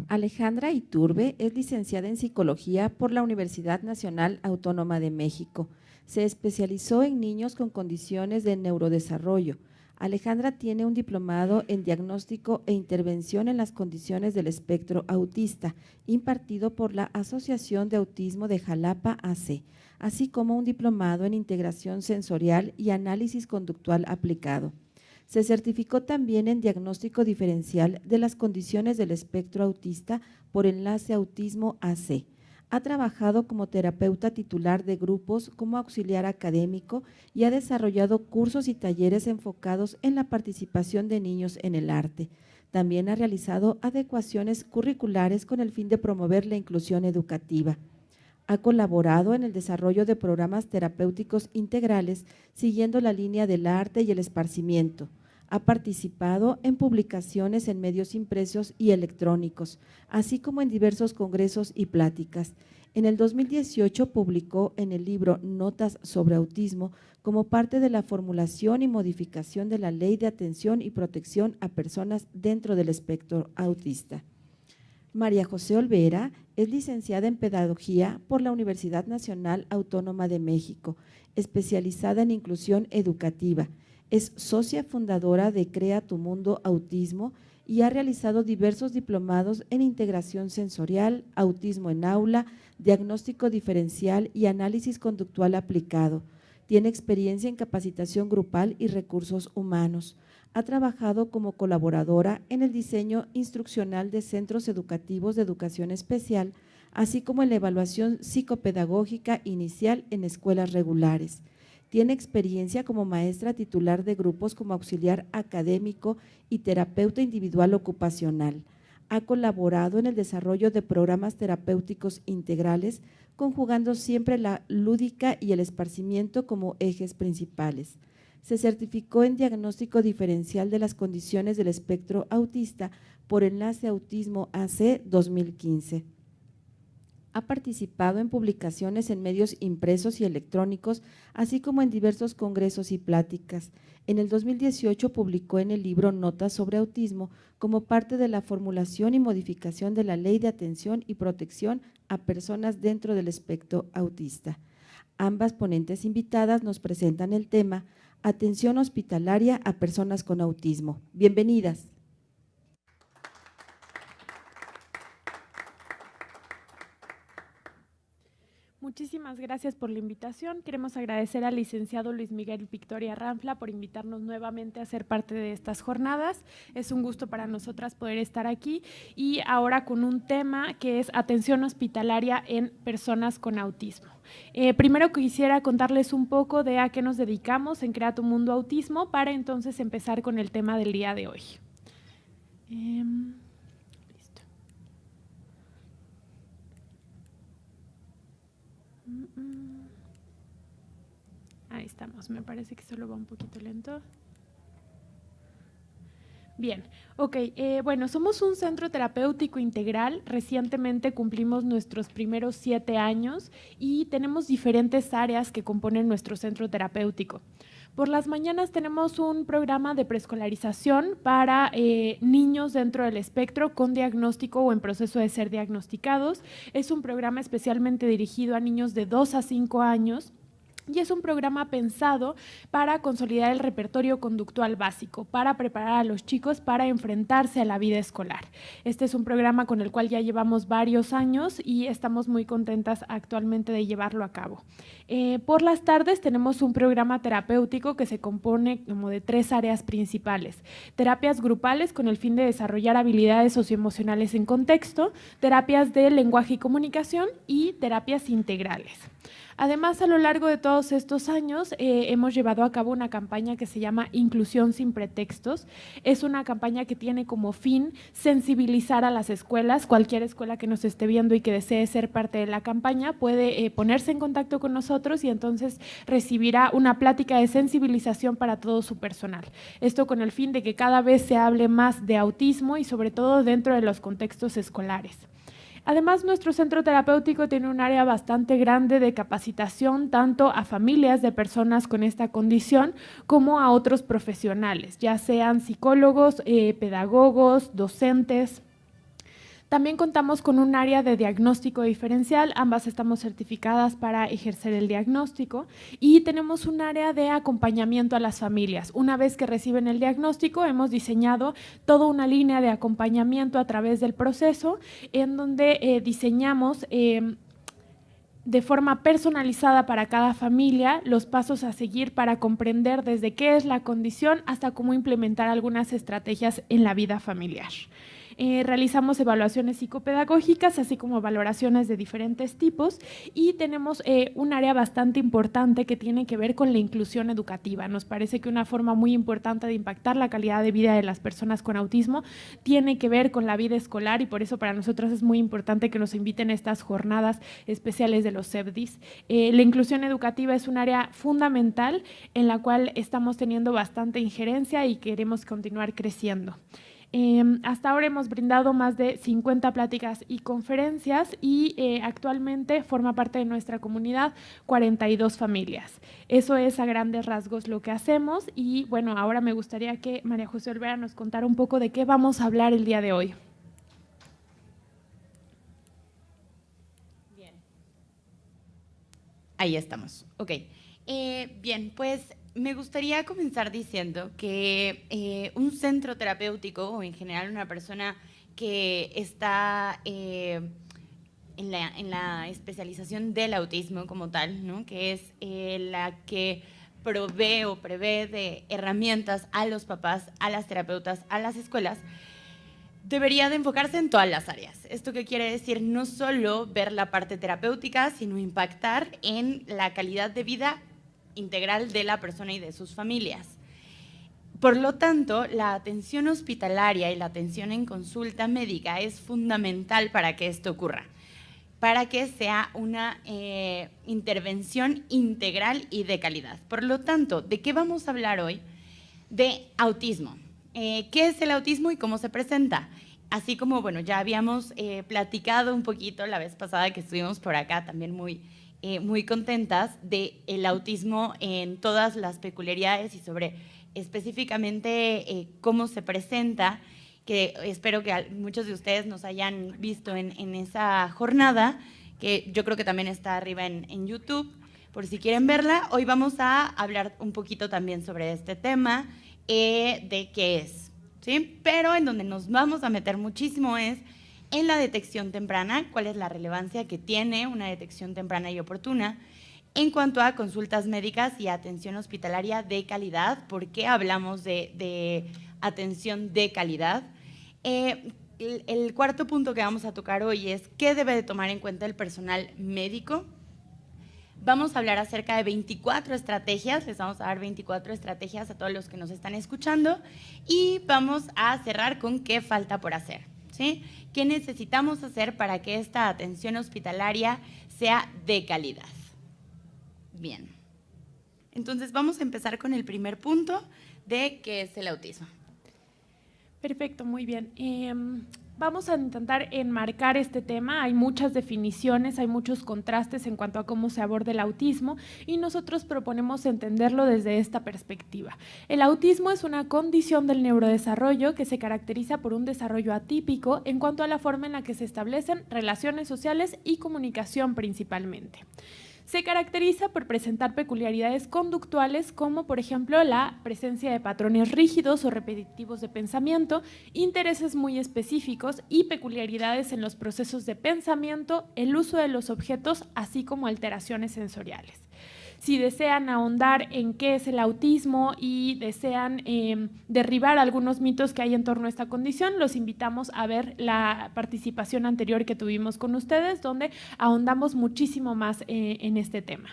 Alejandra Iturbe es licenciada en Psicología por la Universidad Nacional Autónoma de México. Se especializó en niños con condiciones de neurodesarrollo. Alejandra tiene un diplomado en Diagnóstico e Intervención en las Condiciones del Espectro Autista, impartido por la Asociación de Autismo de Jalapa AC, así como un diplomado en Integración Sensorial y Análisis Conductual Aplicado. Se certificó también en diagnóstico diferencial de las condiciones del espectro autista por Enlace Autismo AC. Ha trabajado como terapeuta titular de grupos como auxiliar académico y ha desarrollado cursos y talleres enfocados en la participación de niños en el arte. También ha realizado adecuaciones curriculares con el fin de promover la inclusión educativa. Ha colaborado en el desarrollo de programas terapéuticos integrales siguiendo la línea del arte y el esparcimiento. Ha participado en publicaciones en medios impresos y electrónicos, así como en diversos congresos y pláticas. En el 2018 publicó en el libro Notas sobre Autismo como parte de la formulación y modificación de la Ley de Atención y Protección a Personas dentro del espectro autista. María José Olvera es licenciada en Pedagogía por la Universidad Nacional Autónoma de México, especializada en inclusión educativa. Es socia fundadora de Crea tu Mundo Autismo y ha realizado diversos diplomados en integración sensorial, autismo en aula, diagnóstico diferencial y análisis conductual aplicado. Tiene experiencia en capacitación grupal y recursos humanos. Ha trabajado como colaboradora en el diseño instruccional de centros educativos de educación especial, así como en la evaluación psicopedagógica inicial en escuelas regulares. Tiene experiencia como maestra titular de grupos como auxiliar académico y terapeuta individual ocupacional. Ha colaborado en el desarrollo de programas terapéuticos integrales, conjugando siempre la lúdica y el esparcimiento como ejes principales. Se certificó en diagnóstico diferencial de las condiciones del espectro autista por Enlace Autismo AC 2015. Ha participado en publicaciones en medios impresos y electrónicos, así como en diversos congresos y pláticas. En el 2018 publicó en el libro Notas sobre Autismo como parte de la formulación y modificación de la Ley de Atención y Protección a Personas dentro del espectro autista. Ambas ponentes invitadas nos presentan el tema Atención hospitalaria a personas con autismo. Bienvenidas. Muchísimas gracias por la invitación. Queremos agradecer al licenciado Luis Miguel Victoria Ranfla por invitarnos nuevamente a ser parte de estas jornadas. Es un gusto para nosotras poder estar aquí y ahora con un tema que es atención hospitalaria en personas con autismo. Primero quisiera contarles un poco de a qué nos dedicamos en Crea tu Mundo Autismo para entonces empezar con el tema del día de hoy. Ahí estamos, me parece que solo va un poquito lento. Bien, ok, bueno, somos un centro terapéutico integral, recientemente cumplimos nuestros primeros 7 años y tenemos diferentes áreas que componen nuestro centro terapéutico. Por las mañanas tenemos un programa de preescolarización para niños dentro del espectro con diagnóstico o en proceso de ser diagnosticados. Es un programa especialmente dirigido a niños de 2 a 5 años. Y es un programa pensado para consolidar el repertorio conductual básico, para preparar a los chicos para enfrentarse a la vida escolar. Este es un programa con el cual ya llevamos varios años y estamos muy contentas actualmente de llevarlo a cabo. Por las tardes tenemos un programa terapéutico que se compone como de 3 áreas principales. Terapias grupales con el fin de desarrollar habilidades socioemocionales en contexto, terapias de lenguaje y comunicación y terapias integrales. Además, a lo largo de todos estos años hemos llevado a cabo una campaña que se llama Inclusión sin pretextos. Es una campaña que tiene como fin sensibilizar a las escuelas. Cualquier escuela que nos esté viendo y que desee ser parte de la campaña puede ponerse en contacto con nosotros y entonces recibirá una plática de sensibilización para todo su personal. Esto con el fin de que cada vez se hable más de autismo y sobre todo dentro de los contextos escolares. Además, nuestro centro terapéutico tiene un área bastante grande de capacitación tanto a familias de personas con esta condición como a otros profesionales, ya sean psicólogos, pedagogos, docentes. También contamos con un área de diagnóstico diferencial, ambas estamos certificadas para ejercer el diagnóstico, y tenemos un área de acompañamiento a las familias. Una vez que reciben el diagnóstico, hemos diseñado toda una línea de acompañamiento a través del proceso, en donde diseñamos de forma personalizada para cada familia los pasos a seguir para comprender desde qué es la condición hasta cómo implementar algunas estrategias en la vida familiar. Realizamos evaluaciones psicopedagógicas, así como valoraciones de diferentes tipos, y tenemos un área bastante importante que tiene que ver con la inclusión educativa. Nos parece que una forma muy importante de impactar la calidad de vida de las personas con autismo tiene que ver con la vida escolar, y por eso para nosotros es muy importante que nos inviten a estas jornadas especiales de los CEPDIS. La inclusión educativa es un área fundamental en la cual estamos teniendo bastante injerencia y queremos continuar creciendo. Hasta ahora hemos brindado más de 50 pláticas y conferencias, y actualmente forma parte de nuestra comunidad 42 familias. Eso es a grandes rasgos lo que hacemos, y bueno, ahora me gustaría que María José Olvera nos contara un poco de qué vamos a hablar el día de hoy. Bien. Ahí estamos. Ok. Bien, pues me gustaría comenzar diciendo que un centro terapéutico, o en general una persona que está en la especialización del autismo como tal, ¿no? Que es la que provee o prevé de herramientas a los papás, a las terapeutas, a las escuelas, debería de enfocarse en todas las áreas. ¿Esto qué quiere decir? No solo ver la parte terapéutica, sino impactar en la calidad de vida integral de la persona y de sus familias. Por lo tanto, la atención hospitalaria y la atención en consulta médica es fundamental para que esto ocurra, para que sea una intervención integral y de calidad. Por lo tanto, ¿de qué vamos a hablar hoy? De autismo. ¿Qué es el autismo y cómo se presenta? Así como, bueno, ya habíamos platicado un poquito la vez pasada que estuvimos por acá, también muy contentas del autismo en todas las peculiaridades y sobre específicamente cómo se presenta, que espero que muchos de ustedes nos hayan visto en esa jornada, que yo creo que también está arriba en YouTube, por si quieren verla. Hoy vamos a hablar un poquito también sobre este tema de qué es, ¿sí? Pero en donde nos vamos a meter muchísimo es en la detección temprana, cuál es la relevancia que tiene una detección temprana y oportuna en cuanto a consultas médicas y atención hospitalaria de calidad. ¿Por qué hablamos de atención de calidad? El cuarto punto que vamos a tocar hoy es qué debe de tomar en cuenta el personal médico. Vamos a hablar acerca de 24 estrategias, les vamos a dar 24 estrategias a todos los que nos están escuchando, y vamos a cerrar con qué falta por hacer, ¿sí? ¿Qué necesitamos hacer para que esta atención hospitalaria sea de calidad? Bien, entonces vamos a empezar con el primer punto de qué es el autismo. Perfecto, muy bien. Vamos a intentar enmarcar este tema. Hay muchas definiciones, hay muchos contrastes en cuanto a cómo se aborda el autismo, y nosotros proponemos entenderlo desde esta perspectiva. El autismo es una condición del neurodesarrollo que se caracteriza por un desarrollo atípico en cuanto a la forma en la que se establecen relaciones sociales y comunicación principalmente. Se caracteriza por presentar peculiaridades conductuales como, por ejemplo, la presencia de patrones rígidos o repetitivos de pensamiento, intereses muy específicos y peculiaridades en los procesos de pensamiento, el uso de los objetos, así como alteraciones sensoriales. Si desean ahondar en qué es el autismo y desean derribar algunos mitos que hay en torno a esta condición, los invitamos a ver la participación anterior que tuvimos con ustedes, donde ahondamos muchísimo más en este tema.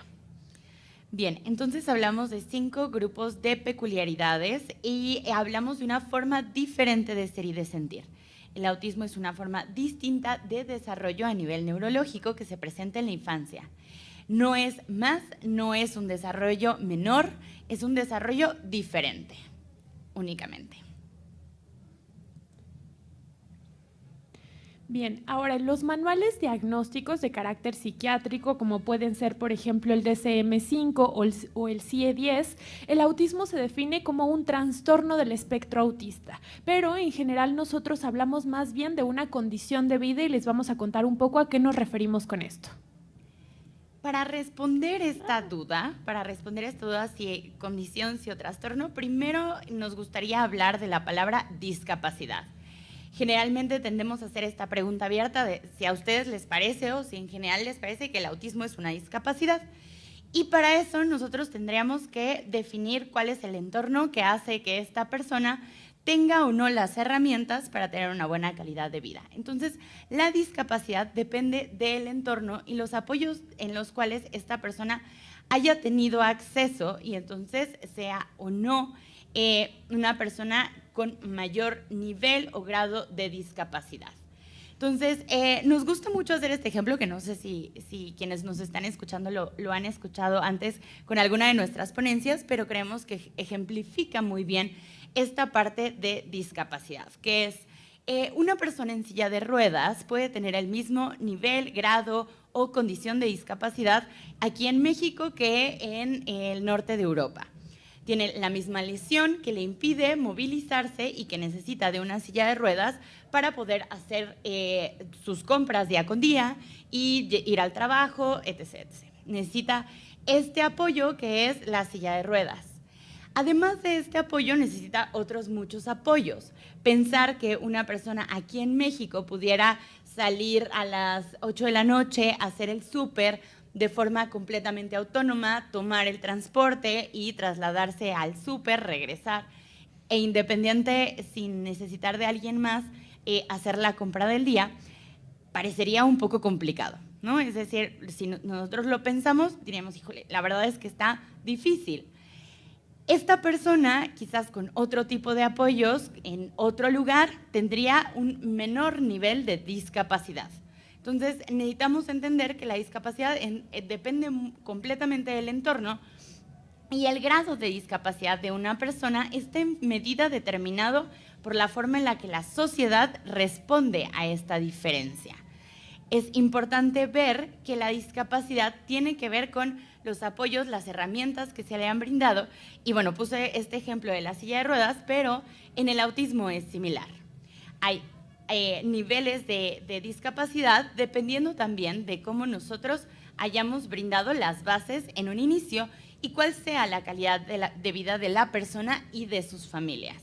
Bien, entonces hablamos de 5 grupos de peculiaridades y hablamos de una forma diferente de ser y de sentir. El autismo es una forma distinta de desarrollo a nivel neurológico que se presenta en la infancia. No es más, no es un desarrollo menor, es un desarrollo diferente, únicamente. Bien, ahora los manuales diagnósticos de carácter psiquiátrico, como pueden ser, por ejemplo, el DSM-5 o el CIE-10, el autismo se define como un trastorno del espectro autista, pero en general nosotros hablamos más bien de una condición de vida y les vamos a contar un poco a qué nos referimos con esto. Para responder esta duda, si condición, si o trastorno, primero nos gustaría hablar de la palabra discapacidad. Generalmente tendemos a hacer esta pregunta abierta de si a ustedes les parece o si en general les parece que el autismo es una discapacidad. Y para eso nosotros tendríamos que definir cuál es el entorno que hace que esta persona tenga o no las herramientas para tener una buena calidad de vida. Entonces, la discapacidad depende del entorno y los apoyos en los cuales esta persona haya tenido acceso y entonces sea o no una persona con mayor nivel o grado de discapacidad. Entonces, nos gusta mucho hacer este ejemplo, que no sé si quienes nos están escuchando lo han escuchado antes con alguna de nuestras ponencias, pero creemos que ejemplifica muy bien esta parte de discapacidad, que es una persona en silla de ruedas puede tener el mismo nivel, grado o condición de discapacidad aquí en México que en el norte de Europa. Tiene la misma lesión que le impide movilizarse y que necesita de una silla de ruedas para poder hacer sus compras día con día y ir al trabajo, etc. Necesita este apoyo que es la silla de ruedas. Además de este apoyo, necesita otros muchos apoyos. Pensar que una persona aquí en México pudiera salir a las 8 de la noche, hacer el súper de forma completamente autónoma, tomar el transporte y trasladarse al súper, regresar, e independiente, sin necesitar de alguien más, hacer la compra del día, parecería un poco complicado, ¿no? Es decir, si nosotros lo pensamos, diríamos, híjole, la verdad es que está difícil. Esta persona, quizás con otro tipo de apoyos, en otro lugar, tendría un menor nivel de discapacidad. Entonces, necesitamos entender que la discapacidad depende completamente del entorno y el grado de discapacidad de una persona está en medida determinado por la forma en la que la sociedad responde a esta diferencia. Es importante ver que la discapacidad tiene que ver con los apoyos, las herramientas que se le han brindado. Y bueno, puse este ejemplo de la silla de ruedas, pero en el autismo es similar. Hay niveles de discapacidad dependiendo también de cómo nosotros hayamos brindado las bases en un inicio y cuál sea la calidad de vida de la persona y de sus familias.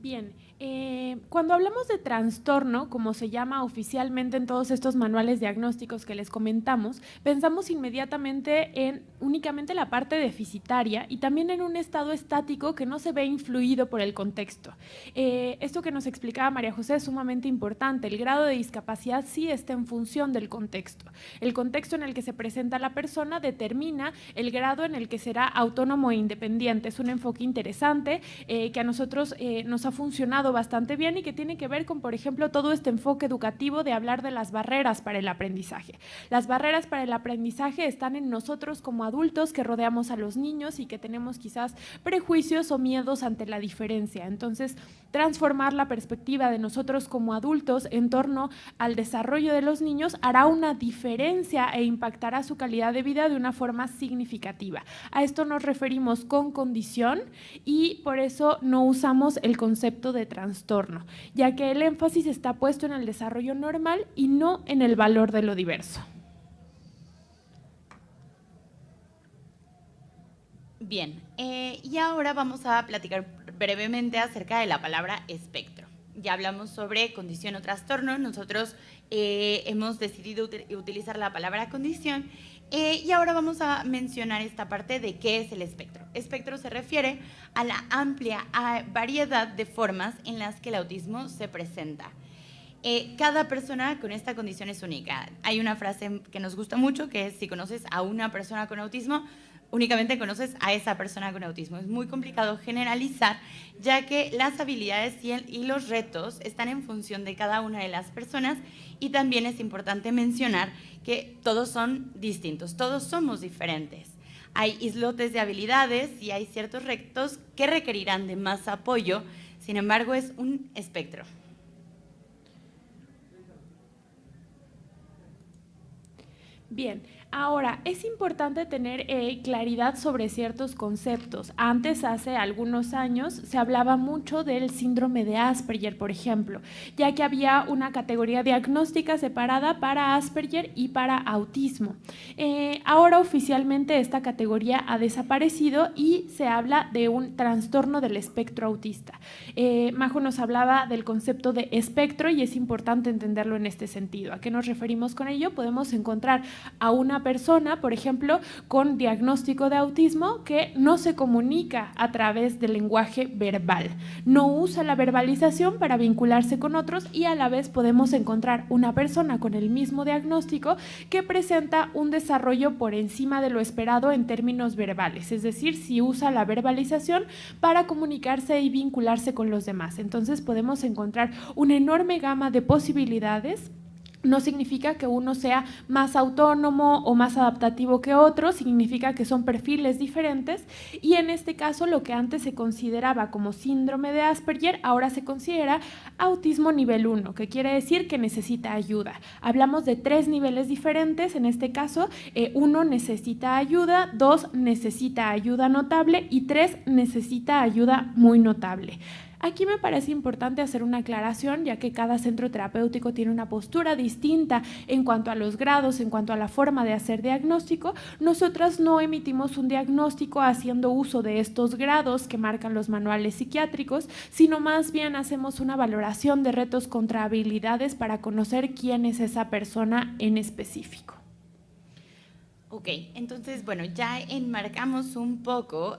Bien, cuando hablamos de trastorno, como se llama oficialmente en todos estos manuales diagnósticos que les comentamos, pensamos inmediatamente en únicamente la parte deficitaria y también en un estado estático que no se ve influido por el contexto. Esto que nos explicaba María José es sumamente importante. El grado de discapacidad sí está en función del contexto. El contexto en el que se presenta la persona determina el grado en el que será autónomo e independiente. Es un enfoque interesante que a nosotros nos ha funcionado bastante bien y que tiene que ver con, por ejemplo, todo este enfoque educativo de hablar de las barreras para el aprendizaje. Las barreras para el aprendizaje están en nosotros como adultos que rodeamos a los niños y que tenemos quizás prejuicios o miedos ante la diferencia. Entonces, transformar la perspectiva de nosotros como adultos en torno al desarrollo de los niños hará una diferencia e impactará su calidad de vida de una forma significativa. A esto nos referimos con condición y por eso no usamos el concepto de trastorno, ya que el énfasis está puesto en el desarrollo normal y no en el valor de lo diverso. Bien, y ahora vamos a platicar brevemente acerca de la palabra espectro. Ya hablamos sobre condición o trastorno, nosotros hemos decidido utilizar la palabra condición y ahora vamos a mencionar esta parte de qué es el espectro. Espectro se refiere a la amplia variedad de formas en las que el autismo se presenta. Cada persona con esta condición es única. Hay una frase que nos gusta mucho que es: si conoces a una persona con autismo, únicamente conoces a esa persona con autismo. Es muy complicado generalizar, ya que las habilidades y los retos están en función de cada una de las personas y también es importante mencionar que todos son distintos, todos somos diferentes. Hay islotes de habilidades y hay ciertos retos que requerirán de más apoyo Sin embargo, es un espectro. Bien, ahora es importante tener claridad sobre ciertos conceptos. Antes, hace algunos años, se hablaba mucho del síndrome de Asperger, por ejemplo, ya que había una categoría diagnóstica separada para Asperger y para autismo. Ahora oficialmente esta categoría ha desaparecido y se habla de un trastorno del espectro autista. Majo nos hablaba del concepto de espectro y es importante entenderlo en este sentido. ¿A qué nos referimos con ello? Podemos encontrar a una persona, por ejemplo, con diagnóstico de autismo que no se comunica a través del lenguaje verbal, no usa la verbalización para vincularse con otros y a la vez podemos encontrar una persona con el mismo diagnóstico que presenta un desarrollo por encima de lo esperado en términos verbales, es decir, si usa la verbalización para comunicarse y vincularse con los demás. Entonces podemos encontrar una enorme gama de posibilidades. No significa que uno sea más autónomo o más adaptativo que otro, significa que son perfiles diferentes y en este caso lo que antes se consideraba como síndrome de Asperger ahora se considera autismo nivel 1, que quiere decir que necesita ayuda. Hablamos de 3 niveles diferentes, en este caso 1 necesita ayuda, 2 necesita ayuda notable y 3 necesita ayuda muy notable. Aquí me parece importante hacer una aclaración, ya que cada centro terapéutico tiene una postura distinta en cuanto a los grados, en cuanto a la forma de hacer diagnóstico. Nosotras no emitimos un diagnóstico haciendo uso de estos grados que marcan los manuales psiquiátricos, sino más bien hacemos una valoración de retos contra habilidades para conocer quién es esa persona en específico. Ok, entonces, bueno, ya enmarcamos un poco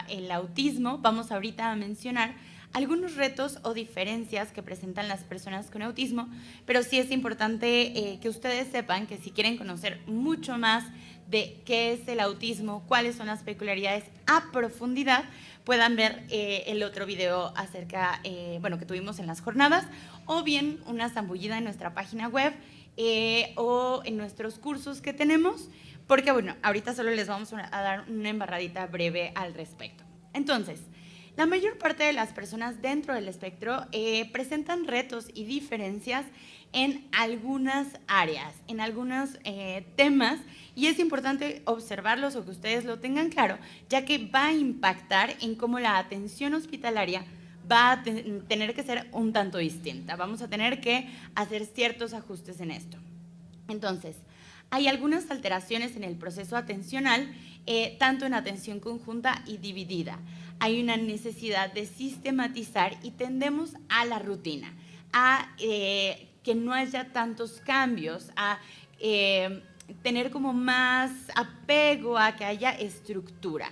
el autismo. Vamos ahorita a mencionar algunos retos o diferencias que presentan las personas con autismo, pero sí es importante que ustedes sepan que si quieren conocer mucho más de qué es el autismo, cuáles son las peculiaridades a profundidad, puedan ver el otro video acerca, que tuvimos en las jornadas, o bien una zambullida en nuestra página web o en nuestros cursos que tenemos, porque bueno, ahorita solo les vamos a dar una embarradita breve al respecto. Entonces, la mayor parte de las personas dentro del espectro presentan retos y diferencias en algunas áreas, en algunos temas, y es importante observarlos o que ustedes lo tengan claro, ya que va a impactar en cómo la atención hospitalaria va a tener que ser un tanto distinta. Vamos a tener que hacer ciertos ajustes en esto. Entonces, hay algunas alteraciones en el proceso atencional, tanto en atención conjunta y dividida. Hay una necesidad de sistematizar y tendemos a la rutina, a que no haya tantos cambios, a tener como más apego a que haya estructura.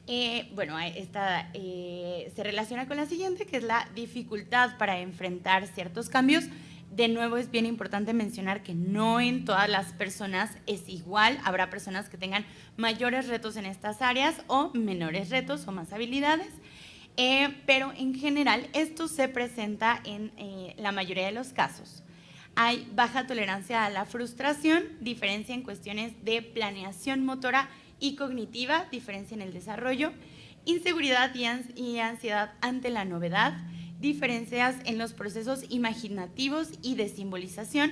Esta se relaciona con la siguiente, que es la dificultad para enfrentar ciertos cambios. De nuevo, es bien importante mencionar que no en todas las personas es igual. Habrá personas que tengan mayores retos en estas áreas o menores retos o más habilidades, pero en general esto se presenta en la mayoría de los casos. Hay baja tolerancia a la frustración, diferencia en cuestiones de planeación motora y cognitiva, diferencia en el desarrollo, inseguridad y ansiedad ante la novedad, diferencias en los procesos imaginativos y de simbolización,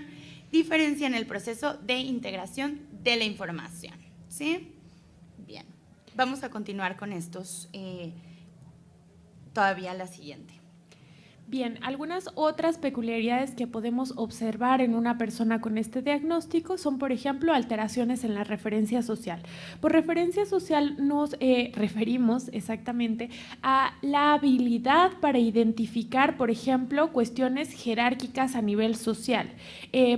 diferencia en el proceso de integración de la información. ¿Sí? Bien, vamos a continuar con estos, todavía la siguiente. Bien, algunas otras peculiaridades que podemos observar en una persona con este diagnóstico son, por ejemplo, alteraciones en la referencia social. Por referencia social nos referimos exactamente a la habilidad para identificar, por ejemplo, cuestiones jerárquicas a nivel social.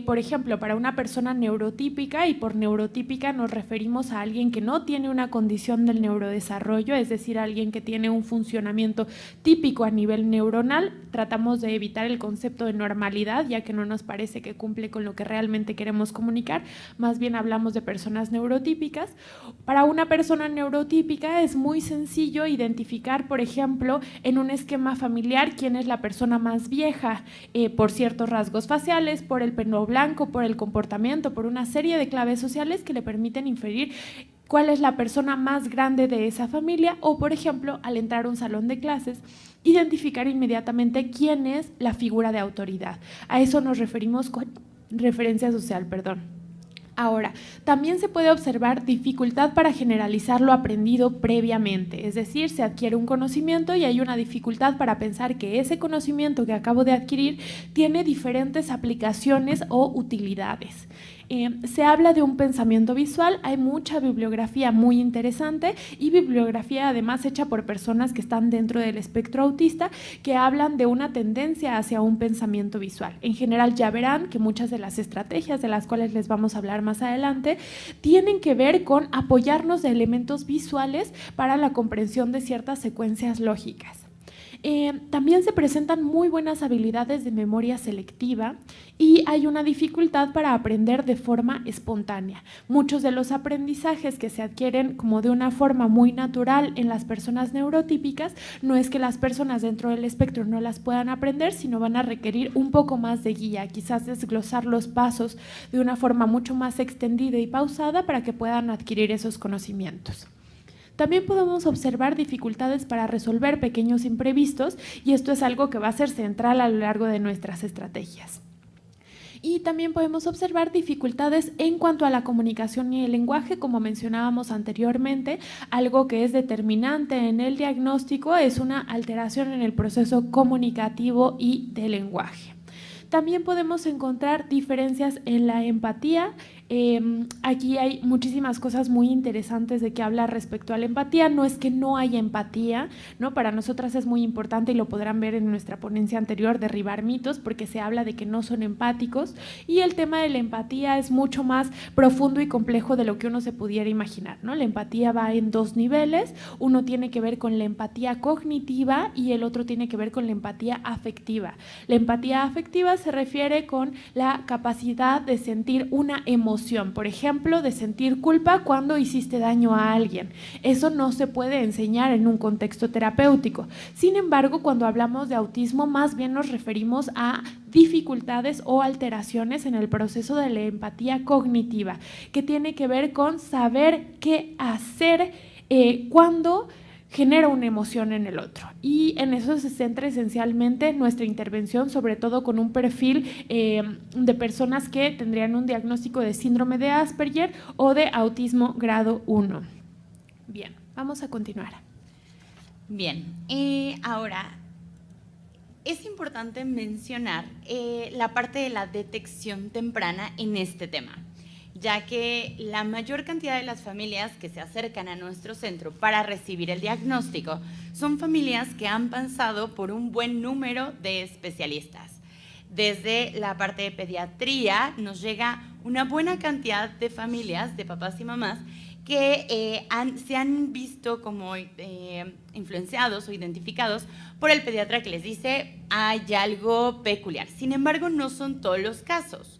Por ejemplo, para una persona neurotípica, y por neurotípica nos referimos a alguien que no tiene una condición del neurodesarrollo, es decir, alguien que tiene un funcionamiento típico a nivel neuronal. Tratamos de evitar el concepto de normalidad, ya que no nos parece que cumple con lo que realmente queremos comunicar, más bien hablamos de personas neurotípicas. Para una persona neurotípica es muy sencillo identificar, por ejemplo, en un esquema familiar quién es la persona más vieja, por ciertos rasgos faciales, por el pelo blanco, por el comportamiento, por una serie de claves sociales que le permiten inferir cuál es la persona más grande de esa familia o, por ejemplo, al entrar a un salón de clases, identificar inmediatamente quién es la figura de autoridad. A eso nos referimos con referencia social, Ahora, también se puede observar dificultad para generalizar lo aprendido previamente, es decir, se adquiere un conocimiento y hay una dificultad para pensar que ese conocimiento que acabo de adquirir tiene diferentes aplicaciones o utilidades. Se habla de un pensamiento visual, hay mucha bibliografía muy interesante y bibliografía además hecha por personas que están dentro del espectro autista que hablan de una tendencia hacia un pensamiento visual. En general ya verán que muchas de las estrategias de las cuales les vamos a hablar más adelante tienen que ver con apoyarnos de elementos visuales para la comprensión de ciertas secuencias lógicas. También se presentan muy buenas habilidades de memoria selectiva y hay una dificultad para aprender de forma espontánea. Muchos de los aprendizajes que se adquieren como de una forma muy natural en las personas neurotípicas, no es que las personas dentro del espectro no las puedan aprender, sino van a requerir un poco más de guía, quizás desglosar los pasos de una forma mucho más extendida y pausada para que puedan adquirir esos conocimientos. También podemos observar dificultades para resolver pequeños imprevistos y esto es algo que va a ser central a lo largo de nuestras estrategias. Y también podemos observar dificultades en cuanto a la comunicación y el lenguaje, como mencionábamos anteriormente, algo que es determinante en el diagnóstico es una alteración en el proceso comunicativo y de lenguaje. También podemos encontrar diferencias en la empatía. Aquí hay muchísimas cosas muy interesantes de qué hablar respecto a la empatía. No es que no haya empatía, ¿no? Para nosotras es muy importante y lo podrán ver en nuestra ponencia anterior, derribar mitos, porque se habla de que no son empáticos y el tema de la empatía es mucho más profundo y complejo de lo que uno se pudiera imaginar, ¿no? La empatía va en dos niveles, uno tiene que ver con la empatía cognitiva y el otro tiene que ver con la empatía afectiva. La empatía afectiva se refiere con la capacidad de sentir una emoción, por ejemplo, de sentir culpa cuando hiciste daño a alguien. Eso no se puede enseñar en un contexto terapéutico. Sin embargo, cuando hablamos de autismo, más bien nos referimos a dificultades o alteraciones en el proceso de la empatía cognitiva, que tiene que ver con saber qué hacer cuando genera una emoción en el otro. Y en eso se centra esencialmente nuestra intervención, sobre todo con un perfil de personas que tendrían un diagnóstico de síndrome de Asperger o de autismo grado 1. Bien, vamos a continuar. Bien, ahora es importante mencionar la parte de la detección temprana en este tema, ya que la mayor cantidad de las familias que se acercan a nuestro centro para recibir el diagnóstico son familias que han pasado por un buen número de especialistas. Desde la parte de pediatría nos llega una buena cantidad de familias, de papás y mamás, que se han visto como influenciados o identificados por el pediatra que les dice hay algo peculiar. Sin embargo, no son todos los casos.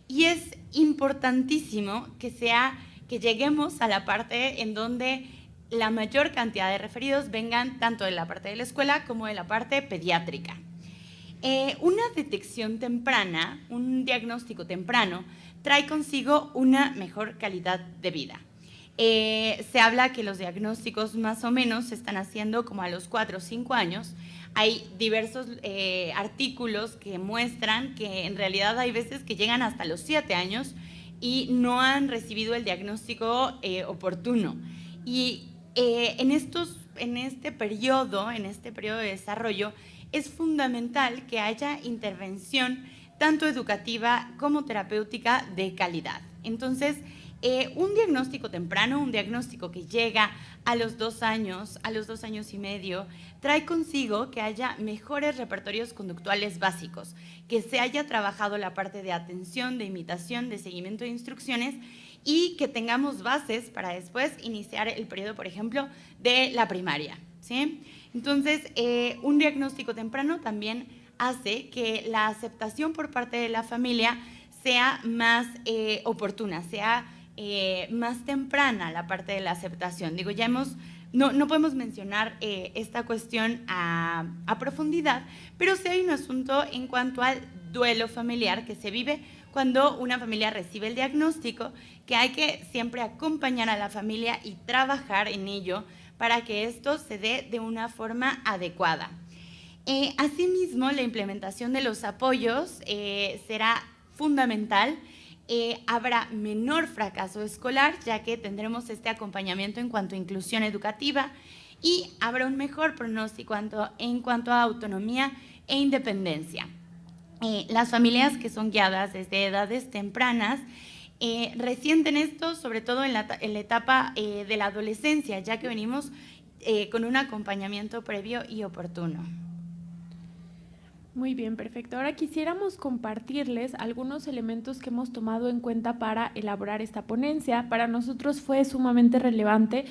Y es importantísimo que lleguemos a la parte en donde la mayor cantidad de referidos vengan tanto de la parte de la escuela como de la parte pediátrica. Una detección temprana, un diagnóstico temprano, trae consigo una mejor calidad de vida. Se habla que los diagnósticos más o menos se están haciendo como a los 4 o 5 años. Hay diversos artículos que muestran que en realidad hay veces que llegan hasta los 7 años y no han recibido el diagnóstico oportuno. Y en este periodo de desarrollo es fundamental que haya intervención tanto educativa como terapéutica de calidad. Entonces, un diagnóstico temprano, un diagnóstico que llega a los 2 años, a los 2 años y medio, trae consigo que haya mejores repertorios conductuales básicos, que se haya trabajado la parte de atención, de imitación, de seguimiento de instrucciones y que tengamos bases para después iniciar el periodo, por ejemplo, de la primaria, ¿sí? Entonces, un diagnóstico temprano también hace que la aceptación por parte de la familia sea más oportuna, sea más temprana la parte de la aceptación. Digo, no podemos mencionar esta cuestión a profundidad, pero sí hay un asunto en cuanto al duelo familiar que se vive cuando una familia recibe el diagnóstico, que hay que siempre acompañar a la familia y trabajar en ello para que esto se dé de una forma adecuada. Asimismo, la implementación de los apoyos será fundamental. Habrá menor fracaso escolar, ya que tendremos este acompañamiento en cuanto a inclusión educativa, y habrá un mejor pronóstico en cuanto a autonomía e independencia. Las familias que son guiadas desde edades tempranas resienten esto, sobre todo en la etapa de la adolescencia, ya que venimos con un acompañamiento previo y oportuno. Muy bien, perfecto. Ahora quisiéramos compartirles algunos elementos que hemos tomado en cuenta para elaborar esta ponencia. Para nosotros fue sumamente relevante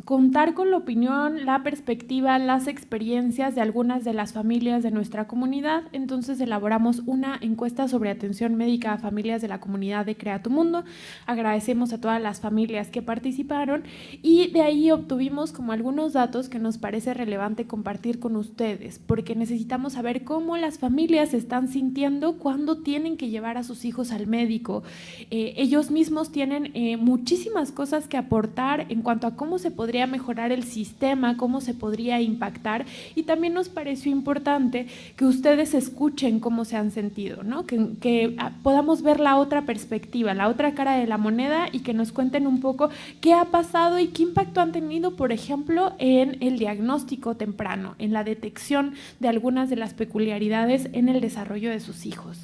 contar con la opinión, la perspectiva, las experiencias de algunas de las familias de nuestra comunidad. Entonces elaboramos una encuesta sobre atención médica a familias de la comunidad de Crea Tu Mundo. Agradecemos a todas las familias que participaron y de ahí obtuvimos como algunos datos que nos parece relevante compartir con ustedes, porque necesitamos saber cómo las familias se están sintiendo cuando tienen que llevar a sus hijos al médico. Ellos mismos tienen muchísimas cosas que aportar en cuanto a cómo se podría mejorar el sistema, cómo se podría impactar, y también nos pareció importante que ustedes escuchen cómo se han sentido, ¿no? Que podamos ver la otra perspectiva, la otra cara de la moneda, y que nos cuenten un poco qué ha pasado y qué impacto han tenido, por ejemplo, en el diagnóstico temprano, en la detección de algunas de las peculiaridades en el desarrollo de sus hijos.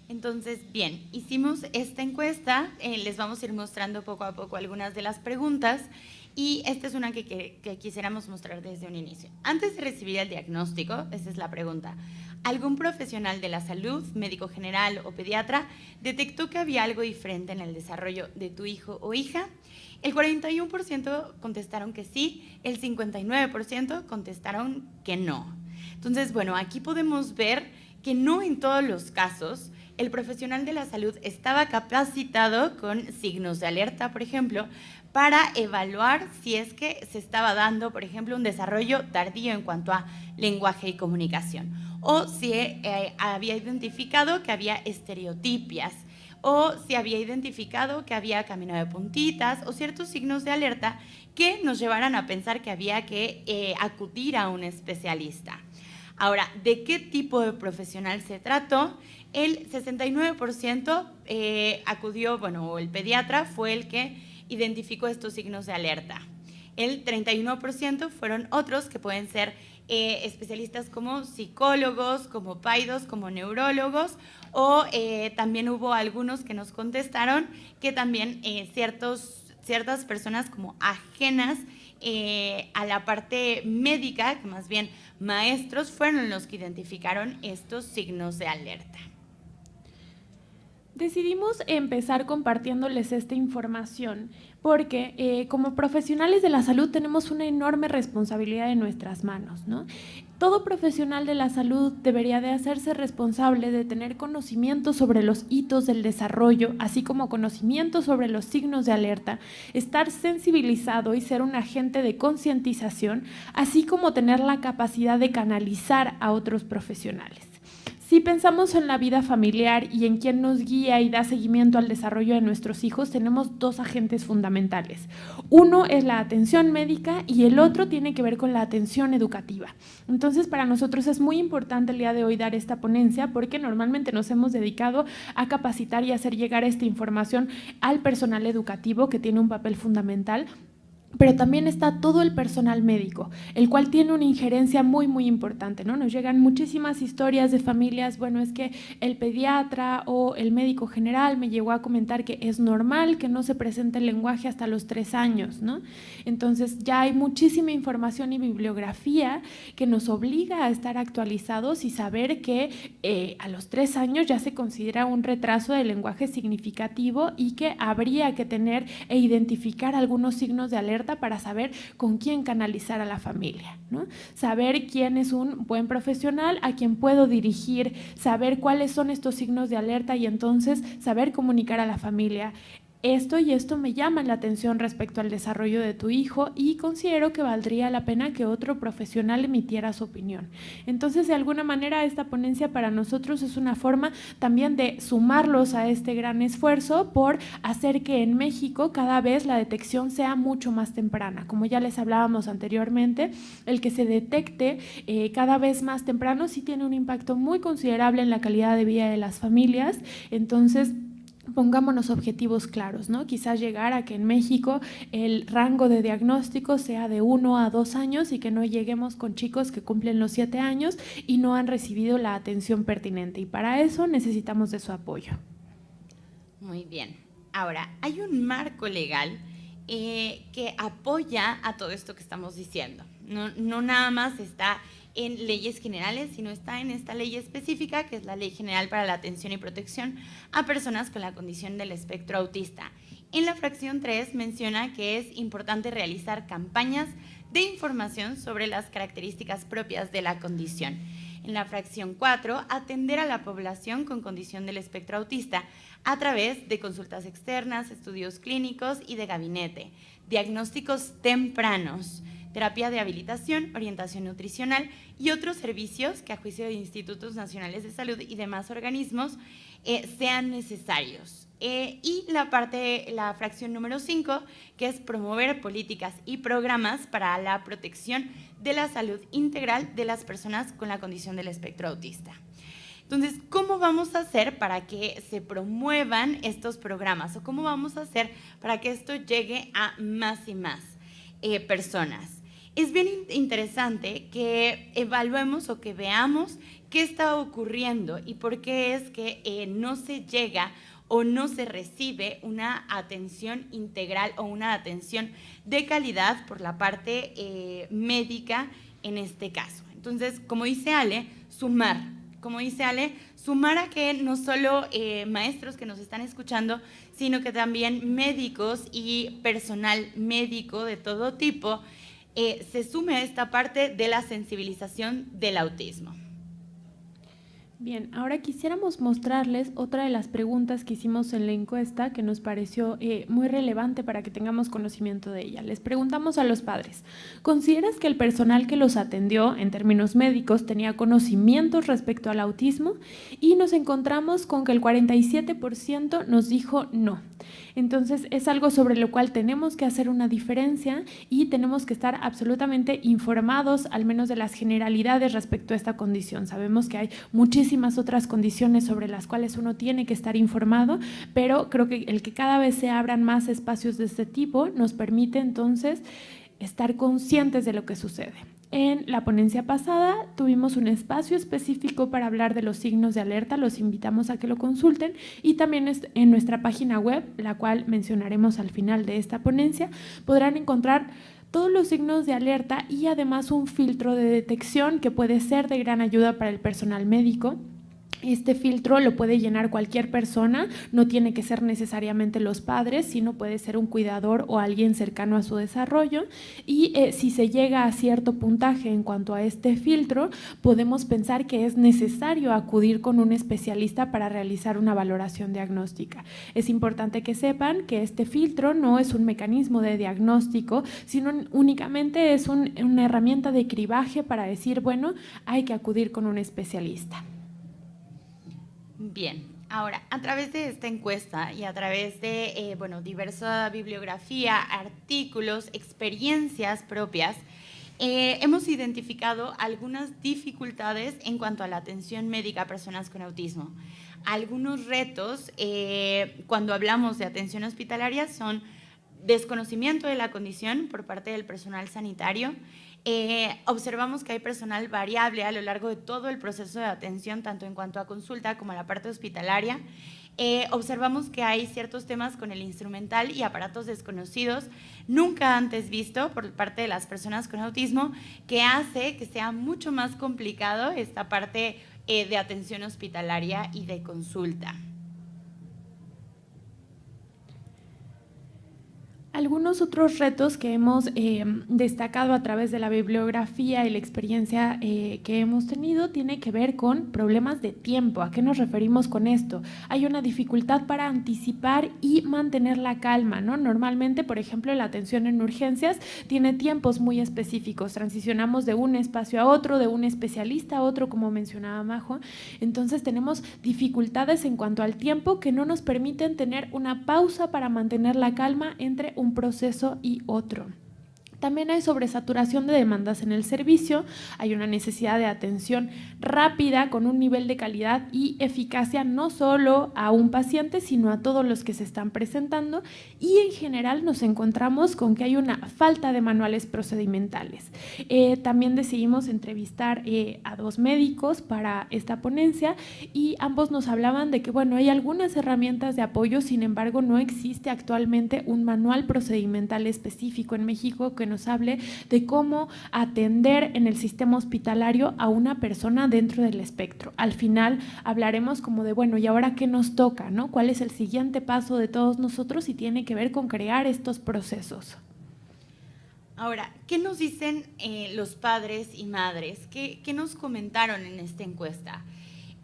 Entonces, bien, hicimos esta encuesta, les vamos a ir mostrando poco a poco algunas de las preguntas, y esta es una que quisiéramos mostrar desde un inicio. Antes de recibir el diagnóstico, esa es la pregunta, ¿algún profesional de la salud, médico general o pediatra, detectó que había algo diferente en el desarrollo de tu hijo o hija? El 41% contestaron que sí, el 59% contestaron que no. Entonces, bueno, aquí podemos ver que no en todos los casos el profesional de la salud estaba capacitado con signos de alerta, por ejemplo, para evaluar si es que se estaba dando, por ejemplo, un desarrollo tardío en cuanto a lenguaje y comunicación, o si había identificado que había estereotipias, o si había identificado que había camino de puntitas o ciertos signos de alerta que nos llevaran a pensar que había que acudir a un especialista. Ahora, ¿de qué tipo de profesional se trató? El 69% acudió, bueno, el pediatra fue el que identificó estos signos de alerta. El 31% fueron otros que pueden ser especialistas como psicólogos, como paidos, como neurólogos, o también hubo algunos que nos contestaron que también ciertas personas como ajenas a la parte médica, que más bien maestros, fueron los que identificaron estos signos de alerta. Decidimos empezar compartiéndoles esta información porque como profesionales de la salud tenemos una enorme responsabilidad en nuestras manos, ¿no? Todo profesional de la salud debería de hacerse responsable de tener conocimiento sobre los hitos del desarrollo, así como conocimiento sobre los signos de alerta, estar sensibilizado y ser un agente de concientización, así como tener la capacidad de canalizar a otros profesionales. Si pensamos en la vida familiar y en quién nos guía y da seguimiento al desarrollo de nuestros hijos, tenemos dos agentes fundamentales. Uno es la atención médica y el otro tiene que ver con la atención educativa. Entonces, para nosotros es muy importante el día de hoy dar esta ponencia porque normalmente nos hemos dedicado a capacitar y hacer llegar esta información al personal educativo, que tiene un papel fundamental. Pero también está todo el personal médico, el cual tiene una injerencia muy, muy importante, ¿no? Nos llegan muchísimas historias de familias, bueno, es que el pediatra o el médico general me llegó a comentar que es normal que no se presente el lenguaje hasta los 3 años, ¿no? Entonces ya hay muchísima información y bibliografía que nos obliga a estar actualizados y saber que a los 3 años ya se considera un retraso del lenguaje significativo y que habría que tener e identificar algunos signos de alerta para saber con quién canalizar a la familia, ¿no? Saber quién es un buen profesional a quien puedo dirigir, saber cuáles son estos signos de alerta y entonces saber comunicar a la familia. esto y esto me llama la atención respecto al desarrollo de tu hijo y considero que valdría la pena que otro profesional emitiera su opinión. Entonces, de alguna manera, esta ponencia para nosotros es una forma también de sumarlos a este gran esfuerzo por hacer que en México cada vez la detección sea mucho más temprana. Como ya les hablábamos anteriormente, el que se detecte cada vez más temprano sí tiene un impacto muy considerable en la calidad de vida de las familias. Entonces, pongámonos objetivos claros, ¿no? Quizás llegar a que en México el rango de diagnóstico sea de 1 a 2 años y que no lleguemos con chicos que cumplen los 7 años y no han recibido la atención pertinente. Y para eso necesitamos de su apoyo. Muy bien. Ahora, hay un marco legal que apoya a todo esto que estamos diciendo. No nada más está en leyes generales, sino está en esta ley específica, que es la Ley General para la Atención y Protección a Personas con la Condición del Espectro Autista. En la fracción 3 menciona que es importante realizar campañas de información sobre las características propias de la condición. En la fracción 4, atender a la población con condición del espectro autista a través de consultas externas, estudios clínicos y de gabinete, diagnósticos tempranos, terapia de habilitación, orientación nutricional y otros servicios que a juicio de institutos nacionales de salud y demás organismos sean necesarios. Y la fracción número 5, que es promover políticas y programas para la protección de la salud integral de las personas con la condición del espectro autista. Entonces, ¿cómo vamos a hacer para que se promuevan estos programas? ¿O cómo vamos a hacer para que esto llegue a más y más personas? Es bien interesante que evaluemos o que veamos qué está ocurriendo y por qué es que no se llega o no se recibe una atención integral o una atención de calidad por la parte médica en este caso. Entonces, como dice Ale, sumar a que no solo maestros que nos están escuchando, sino que también médicos y personal médico de todo tipo se sume a esta parte de la sensibilización del autismo. Bien, ahora quisiéramos mostrarles otra de las preguntas que hicimos en la encuesta que nos pareció muy relevante para que tengamos conocimiento de ella. Les preguntamos a los padres, ¿consideras que el personal que los atendió en términos médicos tenía conocimientos respecto al autismo? Y nos encontramos con que el 47% nos dijo no. Entonces es algo sobre lo cual tenemos que hacer una diferencia y tenemos que estar absolutamente informados, al menos de las generalidades respecto a esta condición. Sabemos que hay muchísimas otras condiciones sobre las cuales uno tiene que estar informado, pero creo que el que cada vez se abran más espacios de este tipo nos permite entonces estar conscientes de lo que sucede. En la ponencia pasada tuvimos un espacio específico para hablar de los signos de alerta, los invitamos a que lo consulten y también en nuestra página web, la cual mencionaremos al final de esta ponencia, podrán encontrar todos los signos de alerta y además un filtro de detección que puede ser de gran ayuda para el personal médico. Este filtro lo puede llenar cualquier persona, no tiene que ser necesariamente los padres, sino puede ser un cuidador o alguien cercano a su desarrollo. Y si se llega a cierto puntaje en cuanto a este filtro, podemos pensar que es necesario acudir con un especialista para realizar una valoración diagnóstica. Es importante que sepan que este filtro no es un mecanismo de diagnóstico, sino únicamente es una herramienta de cribaje para decir, bueno, hay que acudir con un especialista. Bien, ahora, a través de esta encuesta y a través de diversa bibliografía, artículos, experiencias propias, hemos identificado algunas dificultades en cuanto a la atención médica a personas con autismo. Algunos retos cuando hablamos de atención hospitalaria son desconocimiento de la condición por parte del personal sanitario. Observamos que hay personal variable a lo largo de todo el proceso de atención, tanto en cuanto a consulta como a la parte hospitalaria. Observamos que hay ciertos temas con el instrumental y aparatos desconocidos, nunca antes visto por parte de las personas con autismo, que hace que sea mucho más complicado esta parte de atención hospitalaria y de consulta. Algunos otros retos que hemos destacado a través de la bibliografía y la experiencia que hemos tenido tiene que ver con problemas de tiempo. ¿A qué nos referimos con esto? Hay una dificultad para anticipar y mantener la calma, ¿no? Normalmente, por ejemplo, la atención en urgencias tiene tiempos muy específicos. Transicionamos de un espacio a otro, de un especialista a otro, como mencionaba Majo. Entonces tenemos dificultades en cuanto al tiempo que no nos permiten tener una pausa para mantener la calma entre un proceso y otro. También hay sobresaturación de demandas en el servicio, hay una necesidad de atención rápida con un nivel de calidad y eficacia no solo a un paciente, sino a todos los que se están presentando, y en general nos encontramos con que hay una falta de manuales procedimentales. También decidimos entrevistar a 2 médicos para esta ponencia y ambos nos hablaban de que, bueno, hay algunas herramientas de apoyo, sin embargo, no existe actualmente un manual procedimental específico en México que nos hable de cómo atender en el sistema hospitalario a una persona dentro del espectro. Al final hablaremos como de, bueno, ¿y ahora qué nos toca, no? ¿Cuál es el siguiente paso de todos nosotros? Y tiene que ver con crear estos procesos. Ahora, ¿qué nos dicen los padres y madres? ¿Qué nos comentaron en esta encuesta?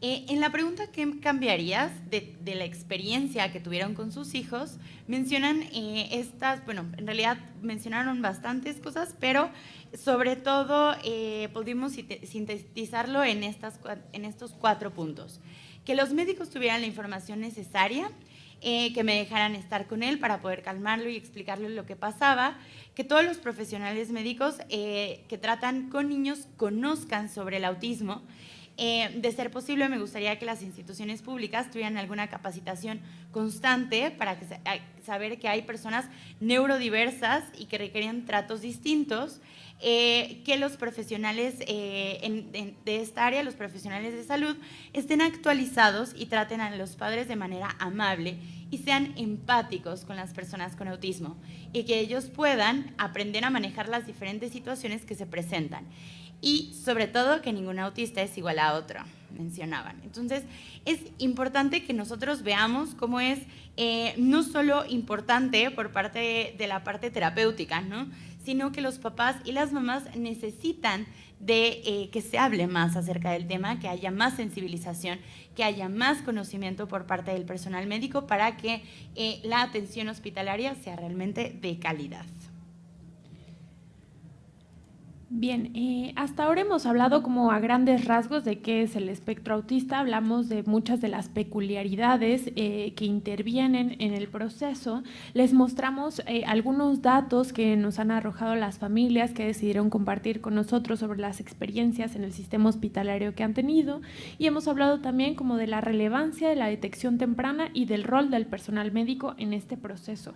En la pregunta ¿qué cambiarías de la experiencia que tuvieron con sus hijos? Mencionan en realidad mencionaron bastantes cosas, pero sobre todo pudimos sintetizarlo en estos 4 puntos. Que los médicos tuvieran la información necesaria, que me dejaran estar con él para poder calmarlo y explicarle lo que pasaba, que todos los profesionales médicos que tratan con niños conozcan sobre el autismo. De ser posible, me gustaría que las instituciones públicas tuvieran alguna capacitación constante para saber que hay personas neurodiversas y que requerían tratos distintos, que los profesionales de esta área, los profesionales de salud, estén actualizados y traten a los padres de manera amable y sean empáticos con las personas con autismo y que ellos puedan aprender a manejar las diferentes situaciones que se presentan. Y sobre todo que ningún autista es igual a otro, mencionaban. Entonces es importante que nosotros veamos cómo es no solo importante por parte de la parte terapéutica, ¿no? Sino que los papás y las mamás necesitan de que se hable más acerca del tema, que haya más sensibilización, que haya más conocimiento por parte del personal médico para que la atención hospitalaria sea realmente de calidad. Bien, hasta ahora hemos hablado como a grandes rasgos de qué es el espectro autista, hablamos de muchas de las peculiaridades que intervienen en el proceso, les mostramos algunos datos que nos han arrojado las familias que decidieron compartir con nosotros sobre las experiencias en el sistema hospitalario que han tenido y hemos hablado también como de la relevancia de la detección temprana y del rol del personal médico en este proceso.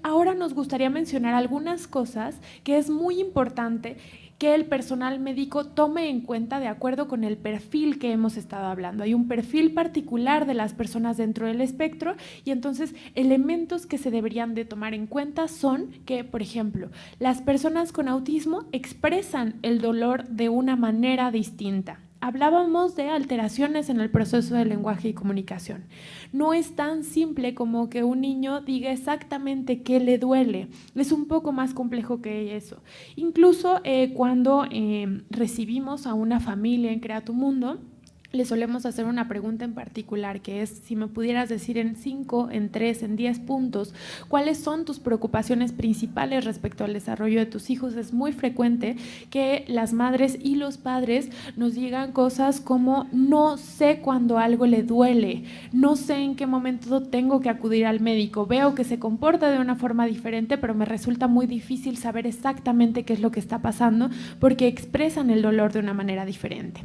Ahora nos gustaría mencionar algunas cosas que es muy importante que el personal médico tome en cuenta de acuerdo con el perfil que hemos estado hablando. Hay un perfil particular de las personas dentro del espectro y entonces elementos que se deberían de tomar en cuenta son que, por ejemplo, las personas con autismo expresan el dolor de una manera distinta. Hablábamos de alteraciones en el proceso de lenguaje y comunicación. No es tan simple como que un niño diga exactamente qué le duele. Es un poco más complejo que eso. Incluso cuando recibimos a una familia en Crea tu Mundo, le solemos hacer una pregunta en particular que es si me pudieras decir en 5, en 3, en 10 puntos cuáles son tus preocupaciones principales respecto al desarrollo de tus hijos. Es muy frecuente que las madres y los padres nos digan cosas como no sé cuándo algo le duele, no sé en qué momento tengo que acudir al médico, veo que se comporta de una forma diferente pero me resulta muy difícil saber exactamente qué es lo que está pasando porque expresan el dolor de una manera diferente.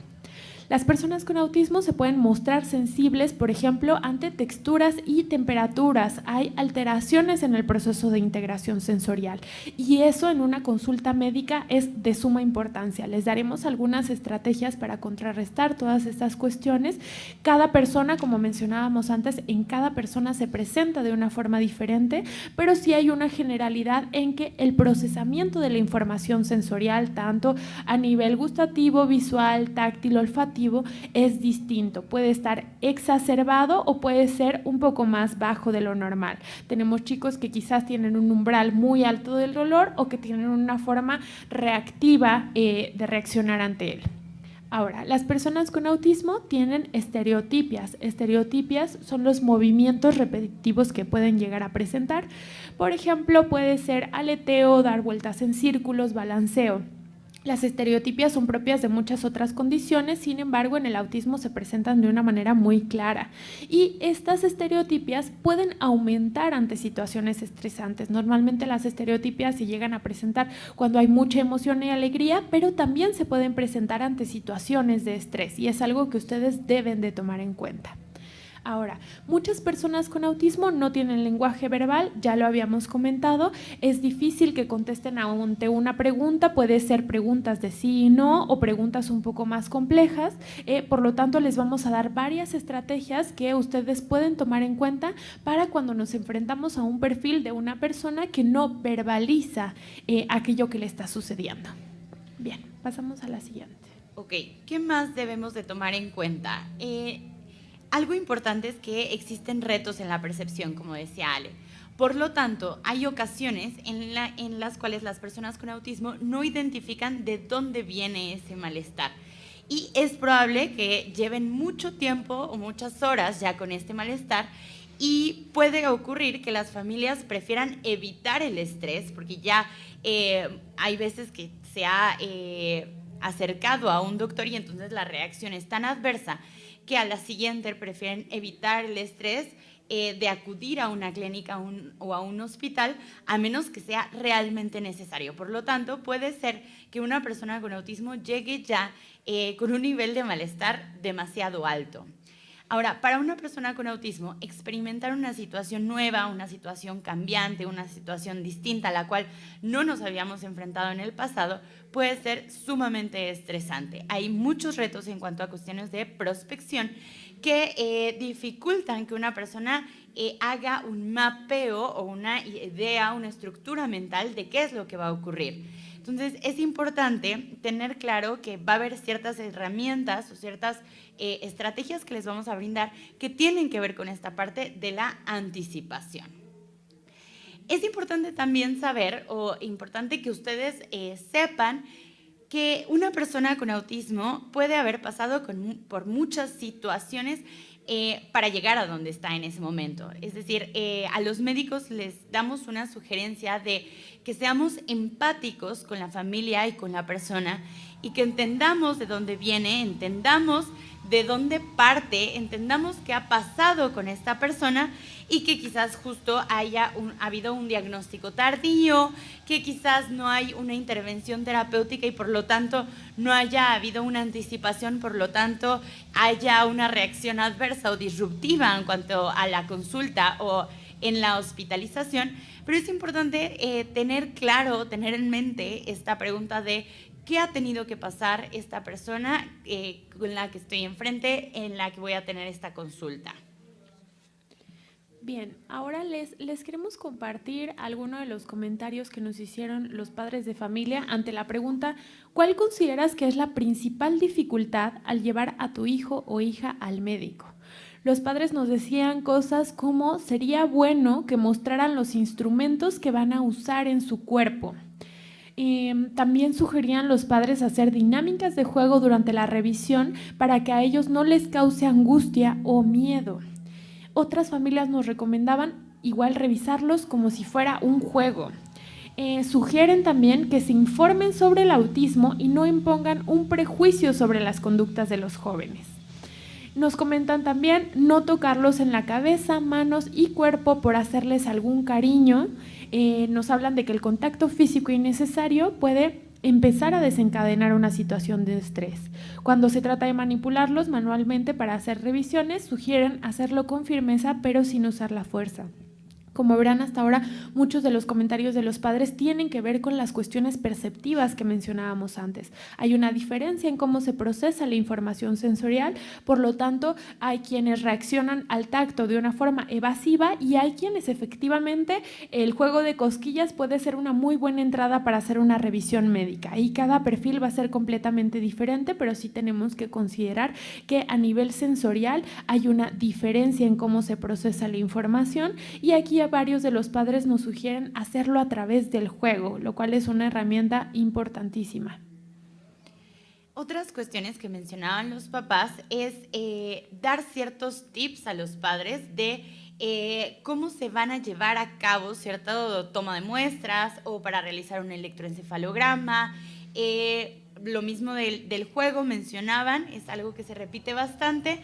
Las personas con autismo se pueden mostrar sensibles, por ejemplo, ante texturas y temperaturas. Hay alteraciones en el proceso de integración sensorial y eso en una consulta médica es de suma importancia. Les daremos algunas estrategias para contrarrestar todas estas cuestiones. Cada persona, como mencionábamos antes, en cada persona se presenta de una forma diferente, pero sí hay una generalidad en que el procesamiento de la información sensorial, tanto a nivel gustativo, visual, táctil, olfativo, negativo es distinto. Puede estar exacerbado o puede ser un poco más bajo de lo normal. Tenemos chicos que quizás tienen un umbral muy alto del dolor o que tienen una forma reactiva de reaccionar ante él. Ahora, las personas con autismo tienen estereotipias. Estereotipias son los movimientos repetitivos que pueden llegar a presentar. Por ejemplo, puede ser aleteo, dar vueltas en círculos, balanceo. Las estereotipias son propias de muchas otras condiciones, sin embargo, en el autismo se presentan de una manera muy clara. Y estas estereotipias pueden aumentar ante situaciones estresantes. Normalmente las estereotipias se llegan a presentar cuando hay mucha emoción y alegría, pero también se pueden presentar ante situaciones de estrés y es algo que ustedes deben de tomar en cuenta. Ahora, muchas personas con autismo no tienen lenguaje verbal, ya lo habíamos comentado, es difícil que contesten ante una pregunta, puede ser preguntas de sí y no o preguntas un poco más complejas, por lo tanto les vamos a dar varias estrategias que ustedes pueden tomar en cuenta para cuando nos enfrentamos a un perfil de una persona que no verbaliza aquello que le está sucediendo. Bien, pasamos a la siguiente. Ok, ¿qué más debemos de tomar en cuenta? Algo importante es que existen retos en la percepción, como decía Ale. Por lo tanto, hay ocasiones en las cuales las personas con autismo no identifican de dónde viene ese malestar. Y es probable que lleven mucho tiempo o muchas horas ya con este malestar y puede ocurrir que las familias prefieran evitar el estrés porque ya hay veces que se ha acercado a un doctor y entonces la reacción es tan adversa que a la siguiente prefieren evitar el estrés de acudir a una clínica o a un hospital, a menos que sea realmente necesario. Por lo tanto, puede ser que una persona con autismo llegue ya con un nivel de malestar demasiado alto. Ahora, para una persona con autismo, experimentar una situación nueva, una situación cambiante, una situación distinta a la cual no nos habíamos enfrentado en el pasado, puede ser sumamente estresante. Hay muchos retos en cuanto a cuestiones de prospección que dificultan que una persona haga un mapeo o una idea, una estructura mental de qué es lo que va a ocurrir. Entonces, es importante tener claro que va a haber ciertas herramientas o ciertas estrategias que les vamos a brindar que tienen que ver con esta parte de la anticipación. Es importante también saber, o importante que ustedes sepan, que una persona con autismo puede haber pasado por muchas situaciones para llegar a donde está en ese momento. Es decir, a los médicos les damos una sugerencia de que seamos empáticos con la familia y con la persona y que entendamos de dónde viene, entendamos de dónde parte, entendamos qué ha pasado con esta persona y que quizás justo haya habido un diagnóstico tardío, que quizás no hay una intervención terapéutica y por lo tanto no haya habido una anticipación, por lo tanto haya una reacción adversa o disruptiva en cuanto a la consulta o en la hospitalización. Pero es importante tener claro, tener en mente esta pregunta de ¿qué ha tenido que pasar esta persona con la que estoy enfrente, en la que voy a tener esta consulta? Bien, ahora les queremos compartir algunos de los comentarios que nos hicieron los padres de familia ante la pregunta ¿cuál consideras que es la principal dificultad al llevar a tu hijo o hija al médico? Los padres nos decían cosas como sería bueno que mostraran los instrumentos que van a usar en su cuerpo. También sugerían los padres hacer dinámicas de juego durante la revisión para que a ellos no les cause angustia o miedo. Otras familias nos recomendaban igual revisarlos como si fuera un juego. Sugieren también que se informen sobre el autismo y no impongan un prejuicio sobre las conductas de los jóvenes. Nos comentan también no tocarlos en la cabeza, manos y cuerpo por hacerles algún cariño. Nos hablan de que el contacto físico innecesario puede empezar a desencadenar una situación de estrés. Cuando se trata de manipularlos manualmente para hacer revisiones, sugieren hacerlo con firmeza pero sin usar la fuerza. Como verán hasta ahora, muchos de los comentarios de los padres tienen que ver con las cuestiones perceptivas que mencionábamos antes. Hay una diferencia en cómo se procesa la información sensorial, por lo tanto, hay quienes reaccionan al tacto de una forma evasiva y hay quienes efectivamente el juego de cosquillas puede ser una muy buena entrada para hacer una revisión médica y cada perfil va a ser completamente diferente, pero sí tenemos que considerar que a nivel sensorial hay una diferencia en cómo se procesa la información y aquí varios de los padres nos sugieren hacerlo a través del juego, lo cual es una herramienta importantísima. Otras cuestiones que mencionaban los papás es dar ciertos tips a los padres de cómo se van a llevar a cabo cierta toma de muestras o para realizar un electroencefalograma. Lo mismo del juego mencionaban, es algo que se repite bastante.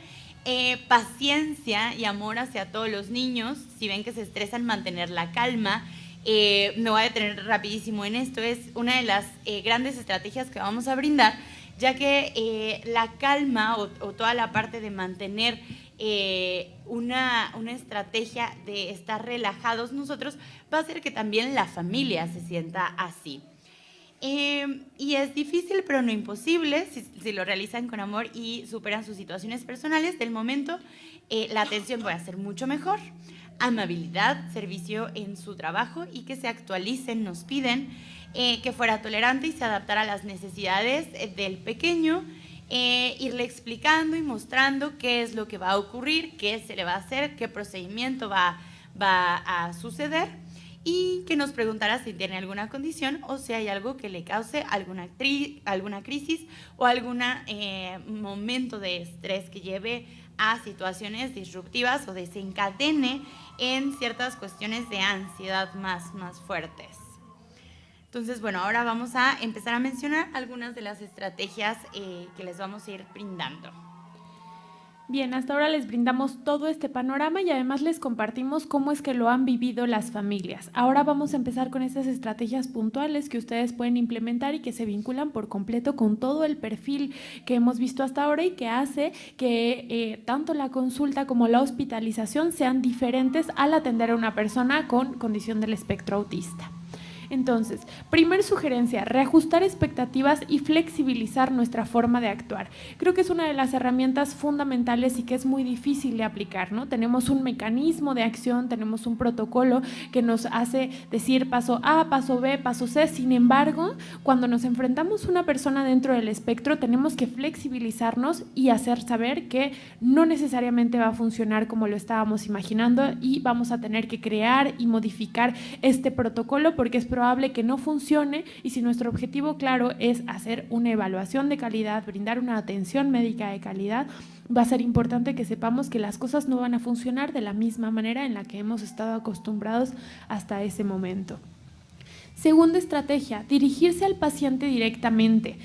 Paciencia y amor hacia todos los niños. Si ven que se estresan, mantener la calma. Me voy a detener rapidísimo en esto. Es una de las grandes estrategias que vamos a brindar, ya que la calma o toda la parte de mantener una estrategia de estar relajados nosotros va a hacer que también la familia se sienta así. Y es difícil, pero no imposible, si lo realizan con amor y superan sus situaciones personales del momento, la atención puede ser mucho mejor. Amabilidad, servicio en su trabajo y que se actualicen, nos piden, que fuera tolerante y se adaptara a las necesidades del pequeño, irle explicando y mostrando qué es lo que va a ocurrir, qué se le va a hacer, qué procedimiento va a suceder. Y que nos preguntara si tiene alguna condición o si hay algo que le cause alguna crisis o algún momento de estrés que lleve a situaciones disruptivas o desencadene en ciertas cuestiones de ansiedad más fuertes. Entonces, bueno, ahora vamos a empezar a mencionar algunas de las estrategias que les vamos a ir brindando. Bien, hasta ahora les brindamos todo este panorama y además les compartimos cómo es que lo han vivido las familias. Ahora vamos a empezar con estas estrategias puntuales que ustedes pueden implementar y que se vinculan por completo con todo el perfil que hemos visto hasta ahora y que hace que tanto la consulta como la hospitalización sean diferentes al atender a una persona con condición del espectro autista. Entonces, primer sugerencia, reajustar expectativas y flexibilizar nuestra forma de actuar. Creo que es una de las herramientas fundamentales y que es muy difícil de aplicar, ¿no? Tenemos un mecanismo de acción, tenemos un protocolo que nos hace decir paso A, paso B, paso C. Sin embargo, cuando nos enfrentamos a una persona dentro del espectro, tenemos que flexibilizarnos y hacer saber que no necesariamente va a funcionar como lo estábamos imaginando y vamos a tener que crear y modificar este protocolo porque es probable que no funcione y si nuestro objetivo claro es hacer una evaluación de calidad, brindar una atención médica de calidad, va a ser importante que sepamos que las cosas no van a funcionar de la misma manera en la que hemos estado acostumbrados hasta ese momento. Segunda estrategia, dirigirse al paciente directamente.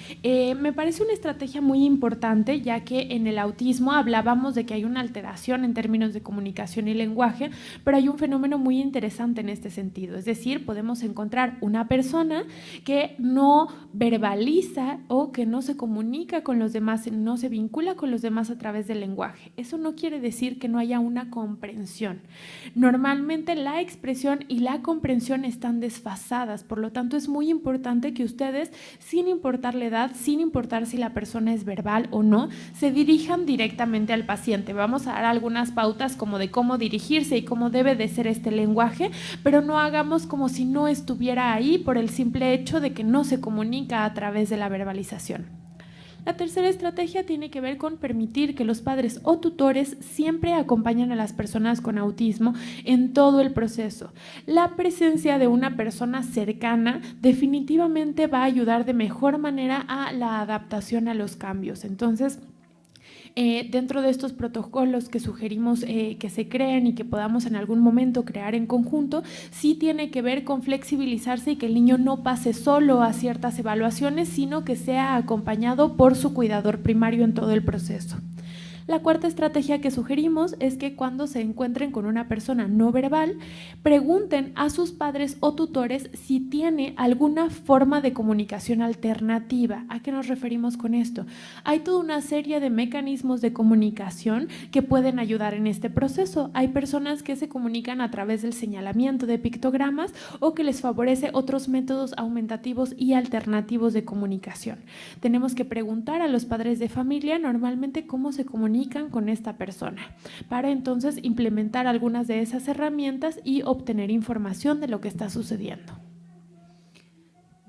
Me parece una estrategia muy importante ya que en el autismo hablábamos de que hay una alteración en términos de comunicación y lenguaje, pero hay un fenómeno muy interesante en este sentido. Es decir, podemos encontrar una persona que no verbaliza o que no se comunica con los demás, no se vincula con los demás a través del lenguaje. Eso no quiere decir que no haya una comprensión. Normalmente la expresión y la comprensión están desfasadas. Por lo tanto, es muy importante que ustedes, sin importar la edad, sin importar si la persona es verbal o no, se dirijan directamente al paciente. Vamos a dar algunas pautas como de cómo dirigirse y cómo debe de ser este lenguaje, pero no hagamos como si no estuviera ahí por el simple hecho de que no se comunica a través de la verbalización. La tercera estrategia tiene que ver con permitir que los padres o tutores siempre acompañen a las personas con autismo en todo el proceso. La presencia de una persona cercana definitivamente va a ayudar de mejor manera a la adaptación a los cambios. Entonces, dentro de estos protocolos que sugerimos que se creen y que podamos en algún momento crear en conjunto, sí tiene que ver con flexibilizarse y que el niño no pase solo a ciertas evaluaciones, sino que sea acompañado por su cuidador primario en todo el proceso. La cuarta estrategia que sugerimos es que cuando se encuentren con una persona no verbal, pregunten a sus padres o tutores si tiene alguna forma de comunicación alternativa. ¿A qué nos referimos con esto? Hay toda una serie de mecanismos de comunicación que pueden ayudar en este proceso. Hay personas que se comunican a través del señalamiento de pictogramas o que les favorece otros métodos aumentativos y alternativos de comunicación. Tenemos que preguntar a los padres de familia normalmente cómo se comunican con esta persona, para entonces implementar algunas de esas herramientas y obtener información de lo que está sucediendo.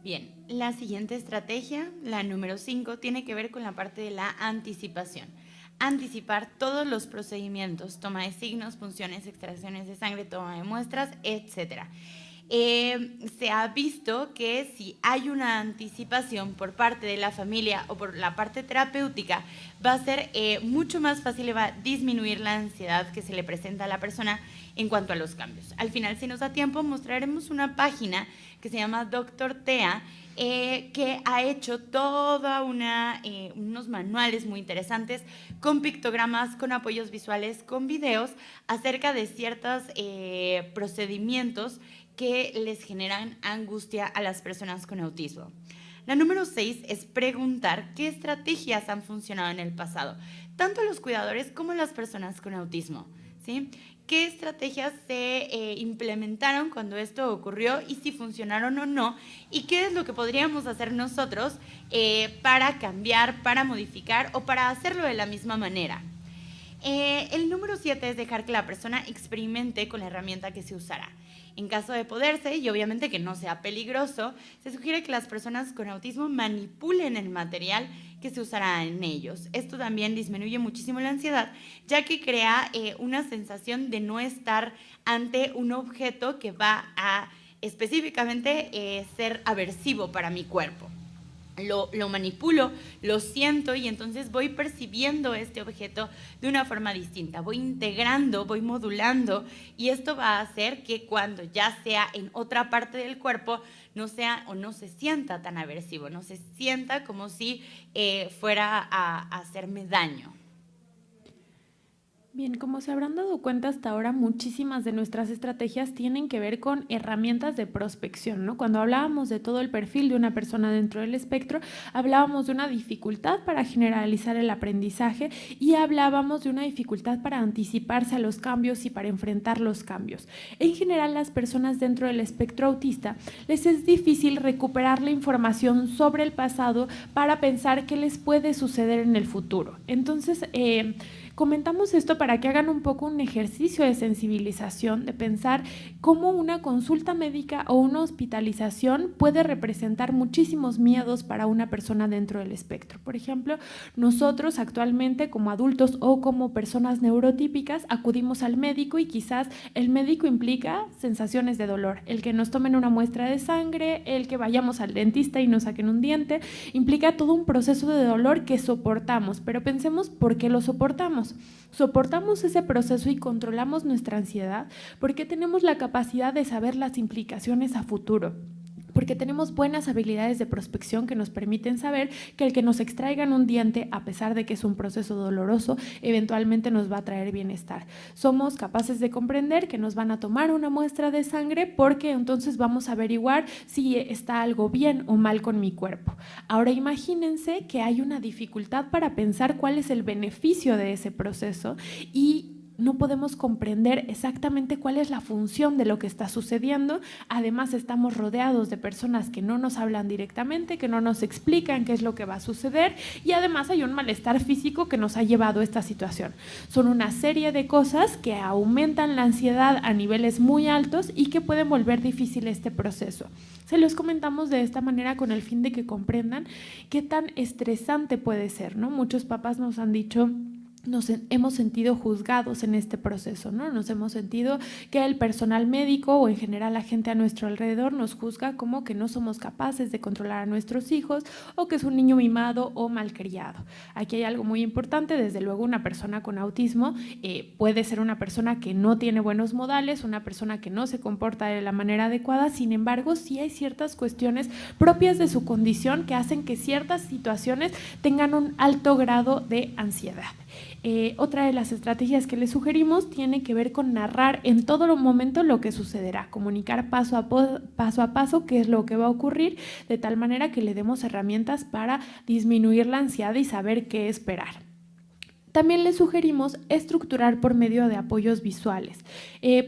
Bien, la siguiente estrategia, la número 5, tiene que ver con la parte de la anticipación. Anticipar todos los procedimientos, toma de signos, punciones, extracciones de sangre, toma de muestras, etcétera. Se ha visto que si hay una anticipación por parte de la familia o por la parte terapéutica, va a ser mucho más fácil y va a disminuir la ansiedad que se le presenta a la persona en cuanto a los cambios. Al final, si nos da tiempo, mostraremos una página que se llama Dr. Tea, que ha hecho toda unos manuales muy interesantes con pictogramas, con apoyos visuales, con videos acerca de ciertos procedimientos que les generan angustia a las personas con autismo. La número 6 es preguntar qué estrategias han funcionado en el pasado, tanto los cuidadores como las personas con autismo, ¿sí? ¿Qué estrategias se implementaron cuando esto ocurrió y si funcionaron o no? ¿Y qué es lo que podríamos hacer nosotros para cambiar, para modificar o para hacerlo de la misma manera? El número 7 es dejar que la persona experimente con la herramienta que se usará. En caso de poderse, y obviamente que no sea peligroso, se sugiere que las personas con autismo manipulen el material que se usará en ellos. Esto también disminuye muchísimo la ansiedad, ya que crea una sensación de no estar ante un objeto que va a específicamente ser aversivo para mi cuerpo. Lo manipulo, lo siento y entonces voy percibiendo este objeto de una forma distinta, voy integrando, voy modulando y esto va a hacer que cuando ya sea en otra parte del cuerpo no sea o no se sienta tan aversivo, no se sienta como si fuera a hacerme daño. Bien, como se habrán dado cuenta hasta ahora, muchísimas de nuestras estrategias tienen que ver con herramientas de prospección, ¿no? Cuando hablábamos de todo el perfil de una persona dentro del espectro, hablábamos de una dificultad para generalizar el aprendizaje y hablábamos de una dificultad para anticiparse a los cambios y para enfrentar los cambios. En general, las personas dentro del espectro autista les es difícil recuperar la información sobre el pasado para pensar qué les puede suceder en el futuro. Entonces, comentamos esto para que hagan un poco un ejercicio de sensibilización, de pensar cómo una consulta médica o una hospitalización puede representar muchísimos miedos para una persona dentro del espectro. Por ejemplo, nosotros actualmente como adultos o como personas neurotípicas acudimos al médico y quizás el médico implica sensaciones de dolor. El que nos tomen una muestra de sangre, el que vayamos al dentista y nos saquen un diente, implica todo un proceso de dolor que soportamos, pero pensemos por qué lo soportamos. Soportamos ese proceso y controlamos nuestra ansiedad porque tenemos la capacidad de saber las implicaciones a futuro. Porque tenemos buenas habilidades de prospección que nos permiten saber que el que nos extraigan un diente, a pesar de que es un proceso doloroso, eventualmente nos va a traer bienestar. Somos capaces de comprender que nos van a tomar una muestra de sangre porque entonces vamos a averiguar si está algo bien o mal con mi cuerpo. Ahora imagínense que hay una dificultad para pensar cuál es el beneficio de ese proceso y no podemos comprender exactamente cuál es la función de lo que está sucediendo. Además, estamos rodeados de personas que no nos hablan directamente, que no nos explican qué es lo que va a suceder y además hay un malestar físico que nos ha llevado a esta situación. Son una serie de cosas que aumentan la ansiedad a niveles muy altos y que pueden volver difícil este proceso. Se los comentamos de esta manera con el fin de que comprendan qué tan estresante puede ser, ¿no? Muchos papás nos han dicho: nos hemos sentido juzgados en este proceso, ¿no? Nos hemos sentido que el personal médico o en general la gente a nuestro alrededor nos juzga como que no somos capaces de controlar a nuestros hijos o que es un niño mimado o malcriado. Aquí hay algo muy importante. Desde luego, una persona con autismo puede ser una persona que no tiene buenos modales, una persona que no se comporta de la manera adecuada. Sin embargo, sí hay ciertas cuestiones propias de su condición que hacen que ciertas situaciones tengan un alto grado de ansiedad. Otra de las estrategias que les sugerimos tiene que ver con narrar en todo momento lo que sucederá, comunicar paso a paso qué es lo que va a ocurrir, de tal manera que le demos herramientas para disminuir la ansiedad y saber qué esperar. También les sugerimos estructurar por medio de apoyos visuales.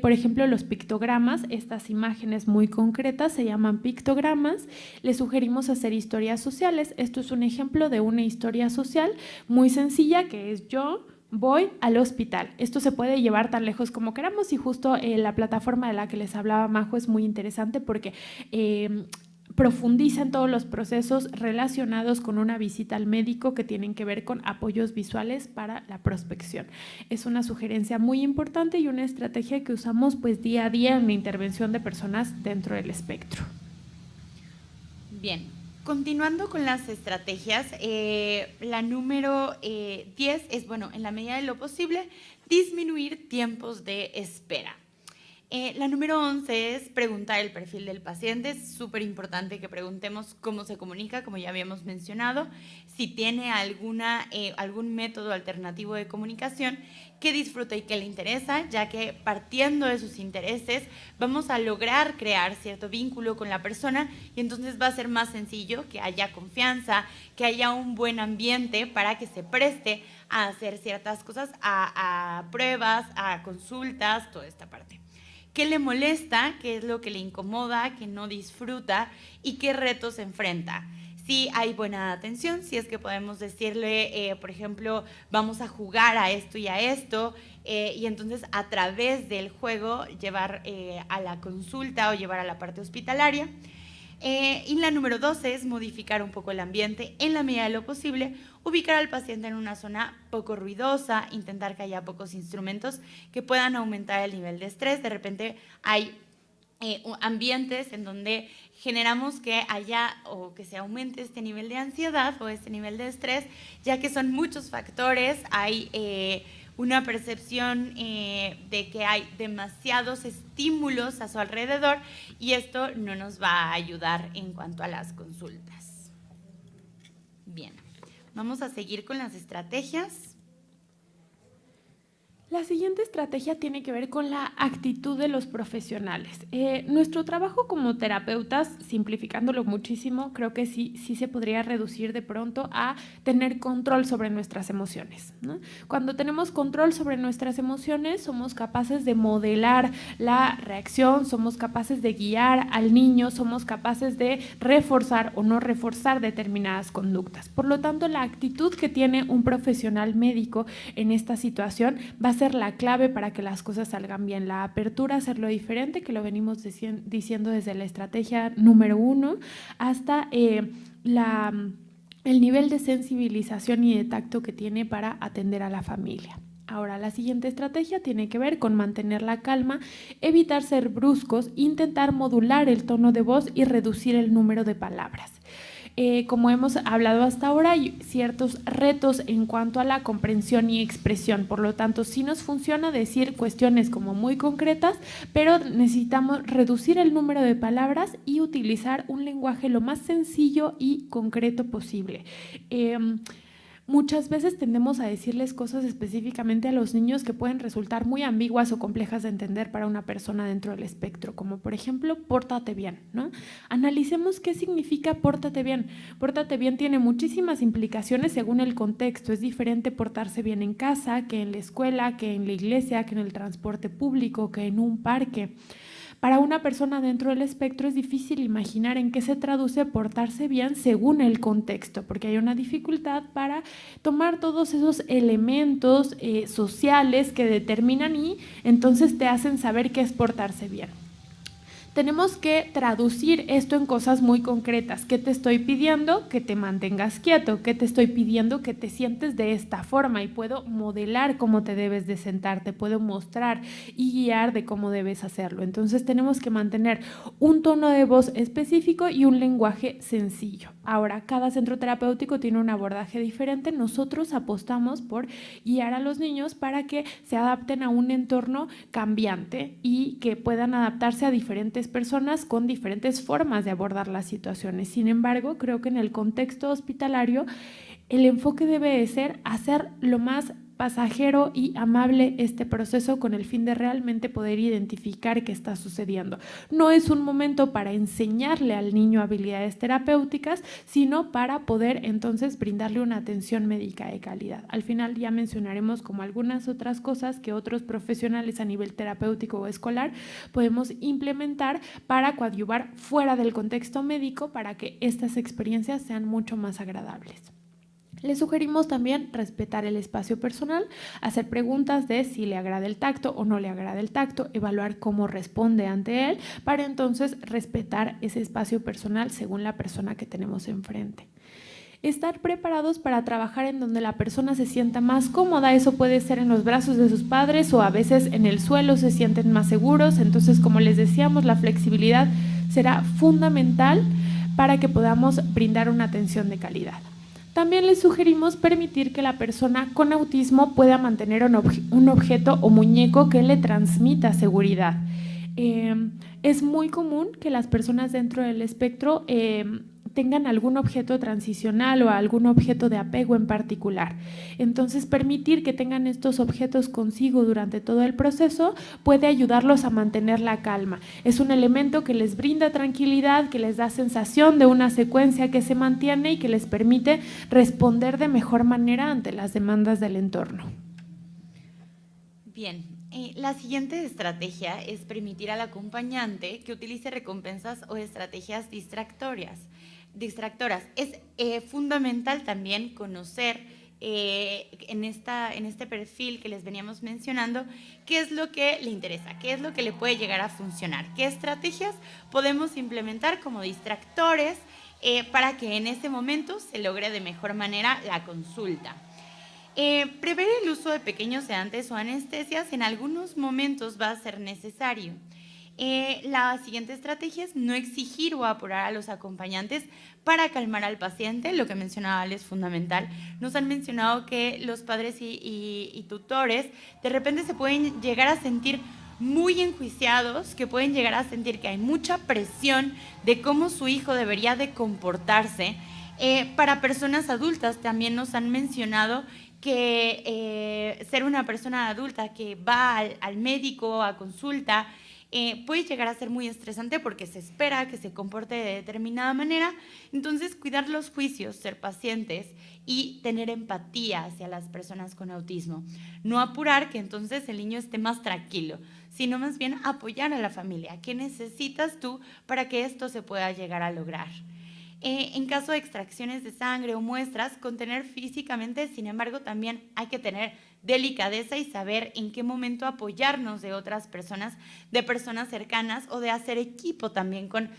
Por ejemplo, los pictogramas, estas imágenes muy concretas se llaman pictogramas. Les sugerimos hacer historias sociales. Esto es un ejemplo de una historia social muy sencilla que es yo voy al hospital. Esto se puede llevar tan lejos como queramos y justo la plataforma de la que les hablaba Majo es muy interesante porque profundiza en todos los procesos relacionados con una visita al médico que tienen que ver con apoyos visuales para la prospección. Es una sugerencia muy importante y una estrategia que usamos pues día a día en la intervención de personas dentro del espectro. Bien, continuando con las estrategias, la número 10 es, bueno, en la medida de lo posible, disminuir tiempos de espera. La número 11 es preguntar el perfil del paciente. Es súper importante que preguntemos cómo se comunica, como ya habíamos mencionado, si tiene algún método alternativo de comunicación que disfruta y que le interesa, ya que partiendo de sus intereses vamos a lograr crear cierto vínculo con la persona y entonces va a ser más sencillo que haya confianza, que haya un buen ambiente para que se preste a hacer ciertas cosas, a pruebas, a consultas, toda esta parte. ¿Qué le molesta? ¿Qué es lo que le incomoda? ¿Qué no disfruta? ¿Y qué retos enfrenta? Si hay buena atención, si es que podemos decirle, por ejemplo, vamos a jugar a esto y a esto, y entonces a través del juego llevar a la consulta o llevar a la parte hospitalaria. Y la número 12 es modificar un poco el ambiente en la medida de lo posible, ubicar al paciente en una zona poco ruidosa, intentar que haya pocos instrumentos que puedan aumentar el nivel de estrés. De repente hay ambientes en donde generamos que haya o que se aumente este nivel de ansiedad o este nivel de estrés, ya que son muchos factores. Hay una percepción de que hay demasiados estímulos a su alrededor y esto no nos va a ayudar en cuanto a las consultas. Bien, vamos a seguir con las estrategias. La siguiente estrategia tiene que ver con la actitud de los profesionales. Nuestro trabajo como terapeutas, simplificándolo muchísimo, creo que sí se podría reducir de pronto a tener control sobre nuestras emociones, ¿no? Cuando tenemos control sobre nuestras emociones, somos capaces de modelar la reacción, somos capaces de guiar al niño, somos capaces de reforzar o no reforzar determinadas conductas. Por lo tanto, la actitud que tiene un profesional médico en esta situación va a ser la clave para que las cosas salgan bien. La apertura, hacerlo diferente, que lo venimos diciendo desde la estrategia número 1 hasta el nivel de sensibilización y de tacto que tiene para atender a la familia. Ahora, la siguiente estrategia tiene que ver con mantener la calma, evitar ser bruscos, intentar modular el tono de voz y reducir el número de palabras. Como hemos hablado hasta ahora, hay ciertos retos en cuanto a la comprensión y expresión. Por lo tanto, sí nos funciona decir cuestiones como muy concretas, pero necesitamos reducir el número de palabras y utilizar un lenguaje lo más sencillo y concreto posible. Muchas veces tendemos a decirles cosas específicamente a los niños que pueden resultar muy ambiguas o complejas de entender para una persona dentro del espectro, como por ejemplo, pórtate bien, ¿no? Analicemos qué significa pórtate bien. Pórtate bien tiene muchísimas implicaciones según el contexto. Es diferente portarse bien en casa que en la escuela, que en la iglesia, que en el transporte público, que en un parque. Para una persona dentro del espectro es difícil imaginar en qué se traduce portarse bien según el contexto, porque hay una dificultad para tomar todos esos elementos sociales que determinan y entonces te hacen saber qué es portarse bien. Tenemos que traducir esto en cosas muy concretas. ¿Qué te estoy pidiendo? Que te mantengas quieto. ¿Qué te estoy pidiendo? Que te sientes de esta forma y puedo modelar cómo te debes de sentar, te puedo mostrar y guiar de cómo debes hacerlo. Entonces tenemos que mantener un tono de voz específico y un lenguaje sencillo. Ahora, cada centro terapéutico tiene un abordaje diferente. Nosotros apostamos por guiar a los niños para que se adapten a un entorno cambiante y que puedan adaptarse a diferentes personas con diferentes formas de abordar las situaciones. Sin embargo, creo que en el contexto hospitalario el enfoque debe de ser hacer lo más pasajero y amable este proceso con el fin de realmente poder identificar qué está sucediendo. No es un momento para enseñarle al niño habilidades terapéuticas, sino para poder entonces brindarle una atención médica de calidad. Al final ya mencionaremos como algunas otras cosas que otros profesionales a nivel terapéutico o escolar podemos implementar para coadyuvar fuera del contexto médico para que estas experiencias sean mucho más agradables. Les sugerimos también respetar el espacio personal, hacer preguntas de si le agrada el tacto o no le agrada el tacto, evaluar cómo responde ante él, para entonces respetar ese espacio personal según la persona que tenemos enfrente. Estar preparados para trabajar en donde la persona se sienta más cómoda, eso puede ser en los brazos de sus padres o a veces en el suelo se sienten más seguros, entonces como les decíamos, la flexibilidad será fundamental para que podamos brindar una atención de calidad. También les sugerimos permitir que la persona con autismo pueda mantener un objeto o muñeco que le transmita seguridad. Es muy común que las personas dentro del espectro tengan algún objeto transicional o algún objeto de apego en particular. Entonces, permitir que tengan estos objetos consigo durante todo el proceso puede ayudarlos a mantener la calma. Es un elemento que les brinda tranquilidad, que les da sensación de una secuencia que se mantiene y que les permite responder de mejor manera ante las demandas del entorno. Bien, la siguiente estrategia es permitir al acompañante que utilice recompensas o estrategias distractoras. Es fundamental también conocer en este perfil que les veníamos mencionando qué es lo que le interesa, qué es lo que le puede llegar a funcionar, qué estrategias podemos implementar como distractores para que en ese momento se logre de mejor manera la consulta. Prever el uso de pequeños sedantes o anestesias en algunos momentos va a ser necesario. La siguiente estrategia es no exigir o apurar a los acompañantes para calmar al paciente, lo que mencionaba Ale es fundamental. Nos han mencionado que los padres y tutores de repente se pueden llegar a sentir muy enjuiciados, que pueden llegar a sentir que hay mucha presión de cómo su hijo debería de comportarse. Para personas adultas también nos han mencionado que ser una persona adulta que va al médico a consulta puede llegar a ser muy estresante porque se espera que se comporte de determinada manera. Entonces, cuidar los juicios, ser pacientes y tener empatía hacia las personas con autismo. No apurar que entonces el niño esté más tranquilo, sino más bien apoyar a la familia. ¿Qué necesitas tú para que esto se pueda llegar a lograr? En caso de extracciones de sangre o muestras, contener físicamente, sin embargo, también hay que tener delicadeza y saber en qué momento apoyarnos de otras personas, de personas cercanas o de hacer equipo también con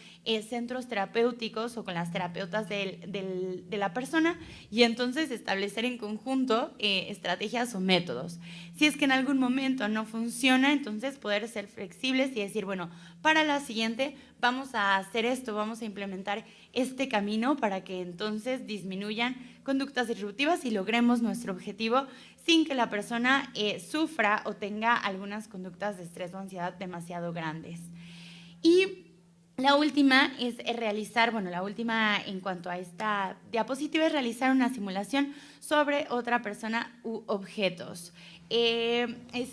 centros terapéuticos o con las terapeutas de la persona y entonces establecer en conjunto estrategias o métodos. Si es que en algún momento no funciona, entonces poder ser flexibles y decir, bueno, para la siguiente vamos a hacer esto, vamos a implementar este camino para que entonces disminuyan conductas disruptivas y logremos nuestro objetivo sin que la persona sufra o tenga algunas conductas de estrés o ansiedad demasiado grandes. Y la última es realizar, bueno, la última en cuanto a esta diapositiva es realizar una simulación sobre otra persona u objetos. Es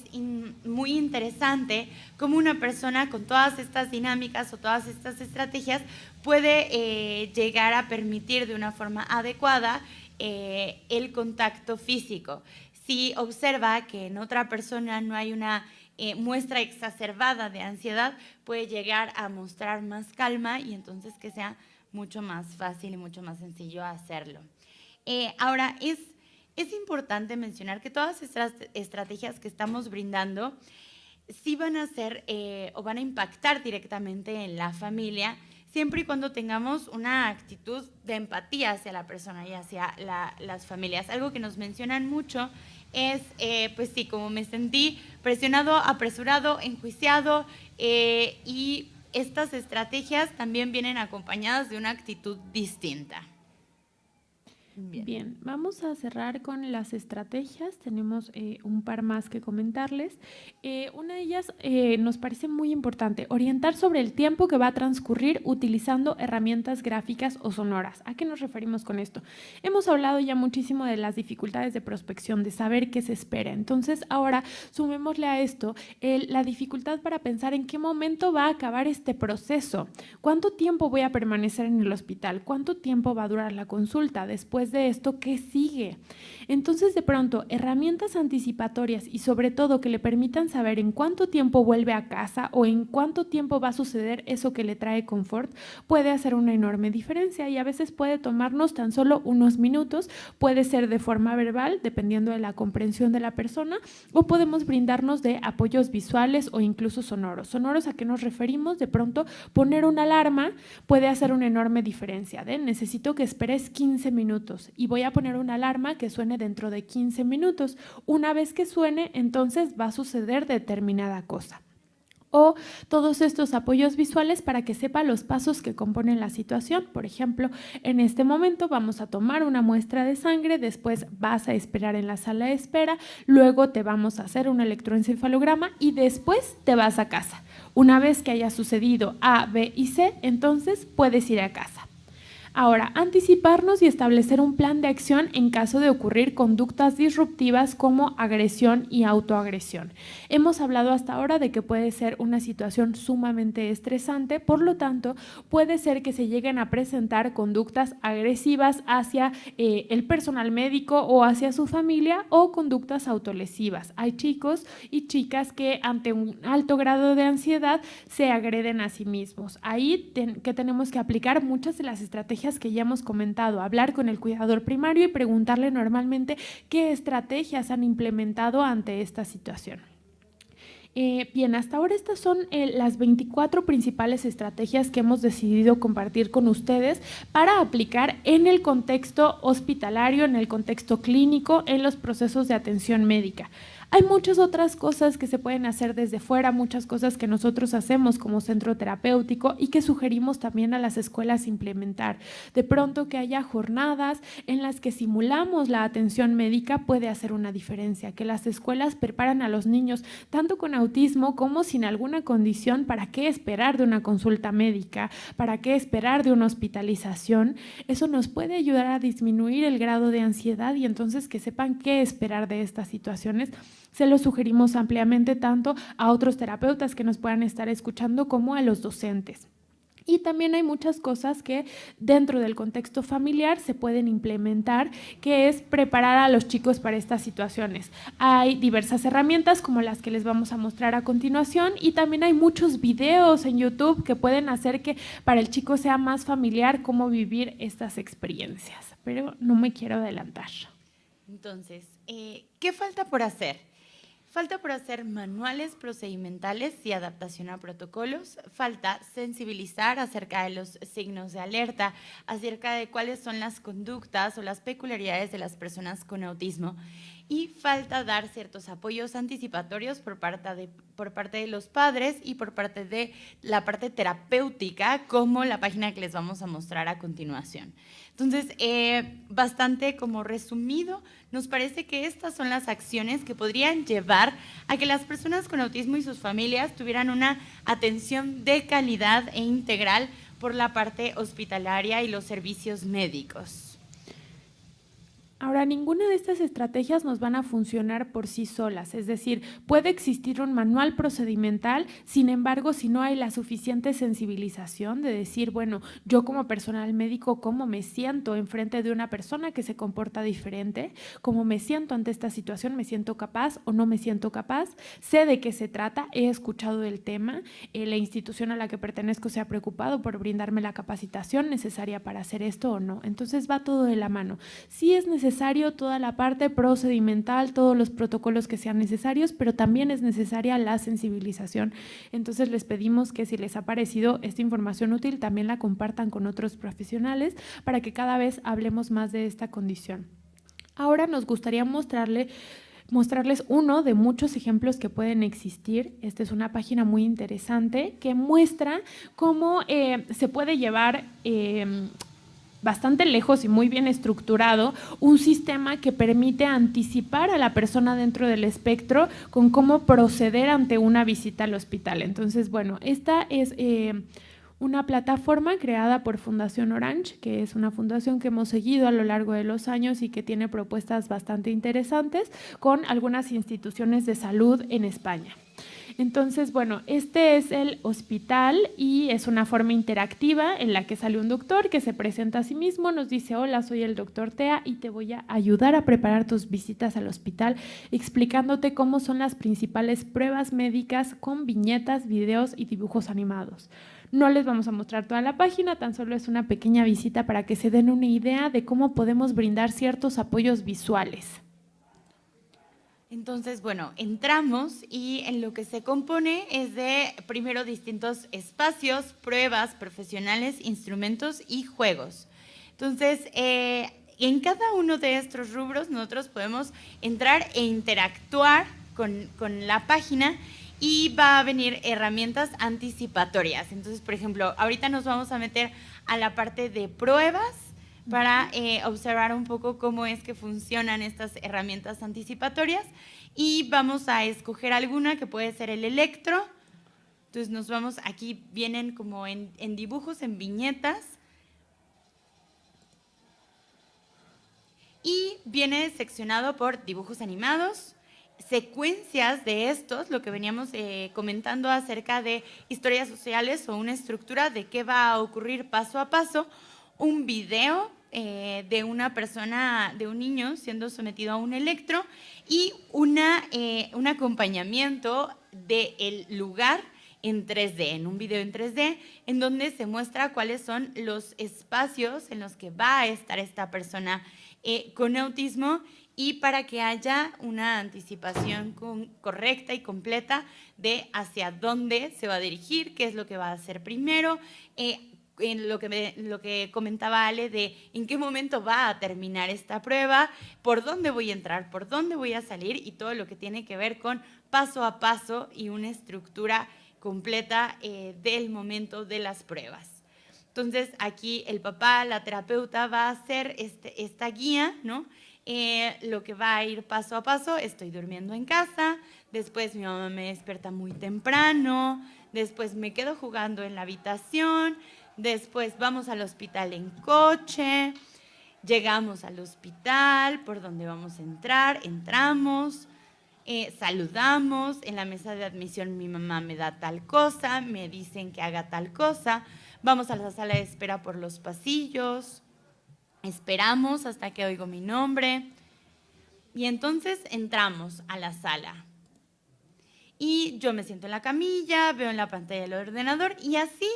muy interesante cómo una persona con todas estas dinámicas o todas estas estrategias puede llegar a permitir de una forma adecuada el contacto físico. Si observa que en otra persona no hay una muestra exacerbada de ansiedad, puede llegar a mostrar más calma y entonces que sea mucho más fácil y mucho más sencillo hacerlo. Ahora, es importante mencionar que todas estas estrategias que estamos brindando sí van a ser o van a impactar directamente en la familia, siempre y cuando tengamos una actitud de empatía hacia la persona y hacia las familias. Algo que nos mencionan mucho es, pues sí, como me sentí presionado, apresurado, enjuiciado y estas estrategias también vienen acompañadas de una actitud distinta. Bien, vamos a cerrar con las estrategias. Tenemos un par más que comentarles. Una de ellas nos parece muy importante, orientar sobre el tiempo que va a transcurrir utilizando herramientas gráficas o sonoras. ¿A qué nos referimos con esto? Hemos hablado ya muchísimo de las dificultades de prospección, de saber qué se espera. Entonces, ahora sumémosle a esto la dificultad para pensar en qué momento va a acabar este proceso. ¿Cuánto tiempo voy a permanecer en el hospital? ¿Cuánto tiempo va a durar la consulta? Después de esto, ¿qué sigue? Entonces, de pronto, herramientas anticipatorias y sobre todo que le permitan saber en cuánto tiempo vuelve a casa o en cuánto tiempo va a suceder eso que le trae confort, puede hacer una enorme diferencia y a veces puede tomarnos tan solo unos minutos, puede ser de forma verbal, dependiendo de la comprensión de la persona, o podemos brindarnos de apoyos visuales o incluso sonoros. ¿Sonoros a qué nos referimos? De pronto, poner una alarma puede hacer una enorme diferencia. Necesito que esperes 15 minutos y voy a poner una alarma que suene dentro de 15 minutos. Una vez que suene, entonces va a suceder determinada cosa. O todos estos apoyos visuales para que sepa los pasos que componen la situación. Por ejemplo, en este momento vamos a tomar una muestra de sangre, después vas a esperar en la sala de espera, luego te vamos a hacer un electroencefalograma y después te vas a casa. Una vez que haya sucedido A, B y C, entonces puedes ir a casa. Ahora, anticiparnos y establecer un plan de acción en caso de ocurrir conductas disruptivas como agresión y autoagresión. Hemos hablado hasta ahora de que puede ser una situación sumamente estresante, por lo tanto, puede ser que se lleguen a presentar conductas agresivas hacia el personal médico o hacia su familia o conductas autolesivas. Hay chicos y chicas que ante un alto grado de ansiedad se agreden a sí mismos. Ahí que tenemos que aplicar muchas de las estrategias que ya hemos comentado, hablar con el cuidador primario y preguntarle normalmente qué estrategias han implementado ante esta situación. Bien, hasta ahora estas son las 24 principales estrategias que hemos decidido compartir con ustedes para aplicar en el contexto hospitalario, en el contexto clínico, en los procesos de atención médica. Hay muchas otras cosas que se pueden hacer desde fuera, muchas cosas que nosotros hacemos como centro terapéutico y que sugerimos también a las escuelas implementar. De pronto que haya jornadas en las que simulamos la atención médica puede hacer una diferencia, que las escuelas preparan a los niños tanto con autismo como sin alguna condición para qué esperar de una consulta médica, para qué esperar de una hospitalización. Eso nos puede ayudar a disminuir el grado de ansiedad y entonces que sepan qué esperar de estas situaciones. Se lo sugerimos ampliamente tanto a otros terapeutas que nos puedan estar escuchando como a los docentes. Y también hay muchas cosas que dentro del contexto familiar se pueden implementar, que es preparar a los chicos para estas situaciones. Hay diversas herramientas como las que les vamos a mostrar a continuación y también hay muchos videos en YouTube que pueden hacer que para el chico sea más familiar cómo vivir estas experiencias. Pero no me quiero adelantar. Entonces, ¿qué falta por hacer? Falta por hacer manuales procedimentales y adaptación a protocolos. Falta sensibilizar acerca de los signos de alerta, acerca de cuáles son las conductas o las peculiaridades de las personas con autismo. Y falta dar ciertos apoyos anticipatorios por parte de los padres y por parte de la parte terapéutica, como la página que les vamos a mostrar a continuación. Entonces, bastante como resumido, nos parece que estas son las acciones que podrían llevar a que las personas con autismo y sus familias tuvieran una atención de calidad e integral por la parte hospitalaria y los servicios médicos. Ahora, ninguna de estas estrategias nos van a funcionar por sí solas, es decir, puede existir un manual procedimental, sin embargo, si no hay la suficiente sensibilización de decir, bueno, yo como personal médico, ¿cómo me siento enfrente de una persona que se comporta diferente? ¿Cómo me siento ante esta situación? ¿Me siento capaz o no me siento capaz? ¿Sé de qué se trata? ¿He escuchado del tema? ¿La institución a la que pertenezco se ha preocupado por brindarme la capacitación necesaria para hacer esto o no? Entonces va todo de la mano. Sí es necesario toda la parte procedimental, todos los protocolos que sean necesarios, pero también es necesaria la sensibilización. Entonces les pedimos que si les ha parecido esta información útil, también la compartan con otros profesionales para que cada vez hablemos más de esta condición. Ahora nos gustaría mostrarles uno de muchos ejemplos que pueden existir. Esta es una página muy interesante que muestra cómo se puede llevar bastante lejos y muy bien estructurado, un sistema que permite anticipar a la persona dentro del espectro con cómo proceder ante una visita al hospital. Entonces, bueno, esta es una plataforma creada por Fundación Orange, que es una fundación que hemos seguido a lo largo de los años y que tiene propuestas bastante interesantes con algunas instituciones de salud en España. Entonces, bueno, este es el hospital y es una forma interactiva en la que sale un doctor que se presenta a sí mismo, nos dice: hola, soy el doctor Tea y te voy a ayudar a preparar tus visitas al hospital, explicándote cómo son las principales pruebas médicas con viñetas, videos y dibujos animados. No les vamos a mostrar toda la página, tan solo es una pequeña visita para que se den una idea de cómo podemos brindar ciertos apoyos visuales. Entonces, bueno, entramos y en lo que se compone es de, primero, distintos espacios, pruebas, profesionales, instrumentos y juegos. Entonces, en cada uno de estos rubros nosotros podemos entrar e interactuar con la página y va a venir herramientas anticipatorias. Entonces, por ejemplo, ahorita nos vamos a meter a la parte de pruebas para observar un poco cómo es que funcionan estas herramientas anticipatorias y vamos a escoger alguna que puede ser el electro. Entonces nos vamos, aquí vienen como en dibujos, en viñetas y viene seccionado por dibujos animados, secuencias de estos, lo que veníamos comentando acerca de historias sociales o una estructura de qué va a ocurrir paso a paso, un video de una persona, de un niño siendo sometido a un electro y un acompañamiento del lugar en 3D, en un video en 3D, en donde se muestra cuáles son los espacios en los que va a estar esta persona con autismo y para que haya una anticipación correcta y completa de hacia dónde se va a dirigir, qué es lo que va a hacer primero, en lo que comentaba Ale de en qué momento va a terminar esta prueba, por dónde voy a entrar, por dónde voy a salir y todo lo que tiene que ver con paso a paso y una estructura completa del momento de las pruebas. Entonces aquí el papá, la terapeuta va a hacer esta guía, ¿no? Lo que va a ir paso a paso: estoy durmiendo en casa, después mi mamá me despierta muy temprano, después me quedo jugando en la habitación, después vamos al hospital en coche, llegamos al hospital, por donde vamos a entrar, entramos, saludamos, en la mesa de admisión mi mamá me da tal cosa, me dicen que haga tal cosa, vamos a la sala de espera por los pasillos, esperamos hasta que oigo mi nombre y entonces entramos a la sala. Y yo me siento en la camilla, veo en la pantalla del ordenador y así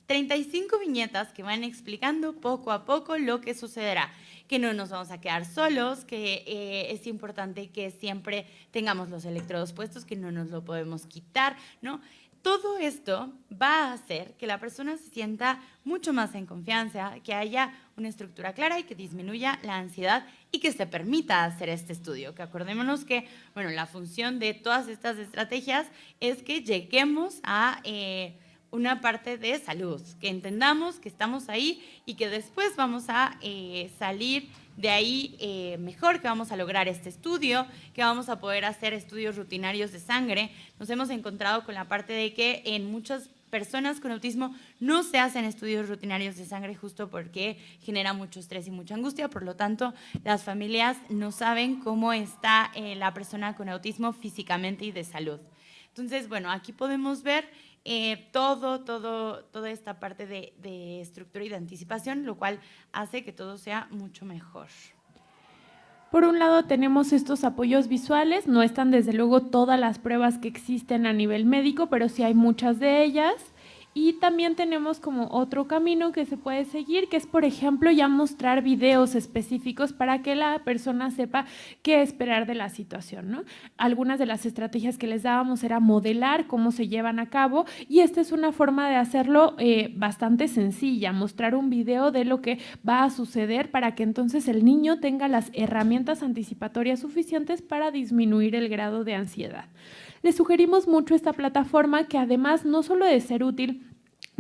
35 viñetas que van explicando poco a poco lo que sucederá, que no nos vamos a quedar solos, que es importante que siempre tengamos los electrodos puestos, que no nos lo podemos quitar, ¿no? Todo esto va a hacer que la persona se sienta mucho más en confianza, que haya una estructura clara y que disminuya la ansiedad y que se permita hacer este estudio. Que acordémonos que, bueno, la función de todas estas estrategias es que lleguemos a una parte de salud, que entendamos que estamos ahí y que después vamos a salir de ahí mejor, que vamos a lograr este estudio, que vamos a poder hacer estudios rutinarios de sangre. Nos hemos encontrado con la parte de que en muchas personas con autismo no se hacen estudios rutinarios de sangre justo porque genera mucho estrés y mucha angustia, por lo tanto las familias no saben cómo está la persona con autismo físicamente y de salud. Entonces, bueno, aquí podemos ver toda esta parte de estructura y de anticipación, lo cual hace que todo sea mucho mejor. Por un lado tenemos estos apoyos visuales, no están desde luego todas las pruebas que existen a nivel médico, pero sí hay muchas de ellas. Y también tenemos como otro camino que se puede seguir, que es, por ejemplo, ya mostrar videos específicos para que la persona sepa qué esperar de la situación, ¿no? Algunas de las estrategias que les dábamos era modelar cómo se llevan a cabo y esta es una forma de hacerlo bastante sencilla, mostrar un video de lo que va a suceder para que entonces el niño tenga las herramientas anticipatorias suficientes para disminuir el grado de ansiedad. Les sugerimos mucho esta plataforma que además no solo de ser útil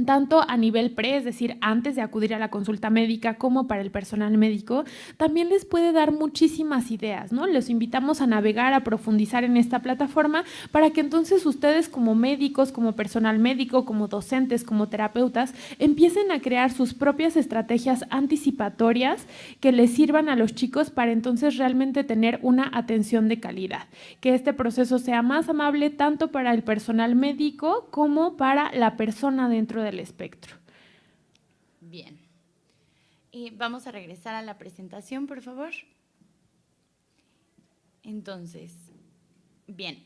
tanto a nivel pre, es decir, antes de acudir a la consulta médica, como para el personal médico, también les puede dar muchísimas ideas, ¿no? Los invitamos a navegar, a profundizar en esta plataforma para que entonces ustedes como médicos, como personal médico, como docentes, como terapeutas, empiecen a crear sus propias estrategias anticipatorias que les sirvan a los chicos para entonces realmente tener una atención de calidad, que este proceso sea más amable tanto para el personal médico como para la persona dentro del espectro. Bien. Vamos a regresar a la presentación, por favor. Entonces, bien.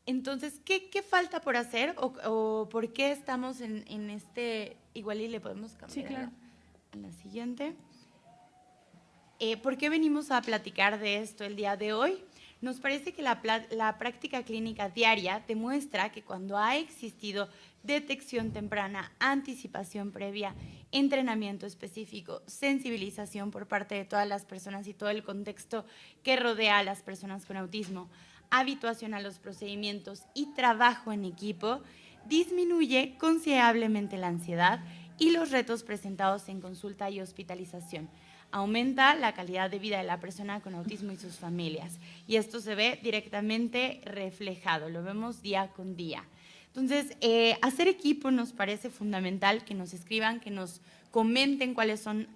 Entonces, ¿qué falta por hacer o por qué estamos en este? Igual y le podemos cambiar, sí, claro, a la siguiente. ¿Por qué venimos a platicar de esto el día de hoy? Nos parece que la práctica clínica diaria demuestra que cuando ha existido detección temprana, anticipación previa, entrenamiento específico, sensibilización por parte de todas las personas y todo el contexto que rodea a las personas con autismo, habituación a los procedimientos y trabajo en equipo, disminuye considerablemente la ansiedad y los retos presentados en consulta y hospitalización. Aumenta la calidad de vida de la persona con autismo y sus familias. Y esto se ve directamente reflejado, lo vemos día con día. Entonces, hacer equipo nos parece fundamental, que nos escriban, que nos comenten cuáles son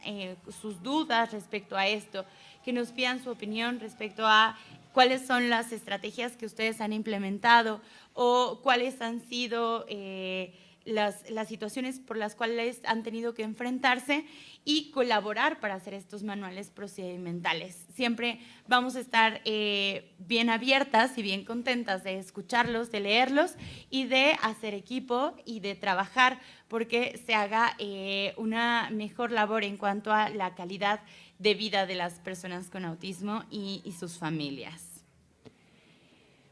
sus dudas respecto a esto, que nos pidan su opinión respecto a cuáles son las estrategias que ustedes han implementado o cuáles han sido las situaciones por las cuales han tenido que enfrentarse y colaborar para hacer estos manuales procedimentales. Siempre vamos a estar bien abiertas y bien contentas de escucharlos, de leerlos y de hacer equipo y de trabajar porque se haga una mejor labor en cuanto a la calidad de vida de las personas con autismo y sus familias.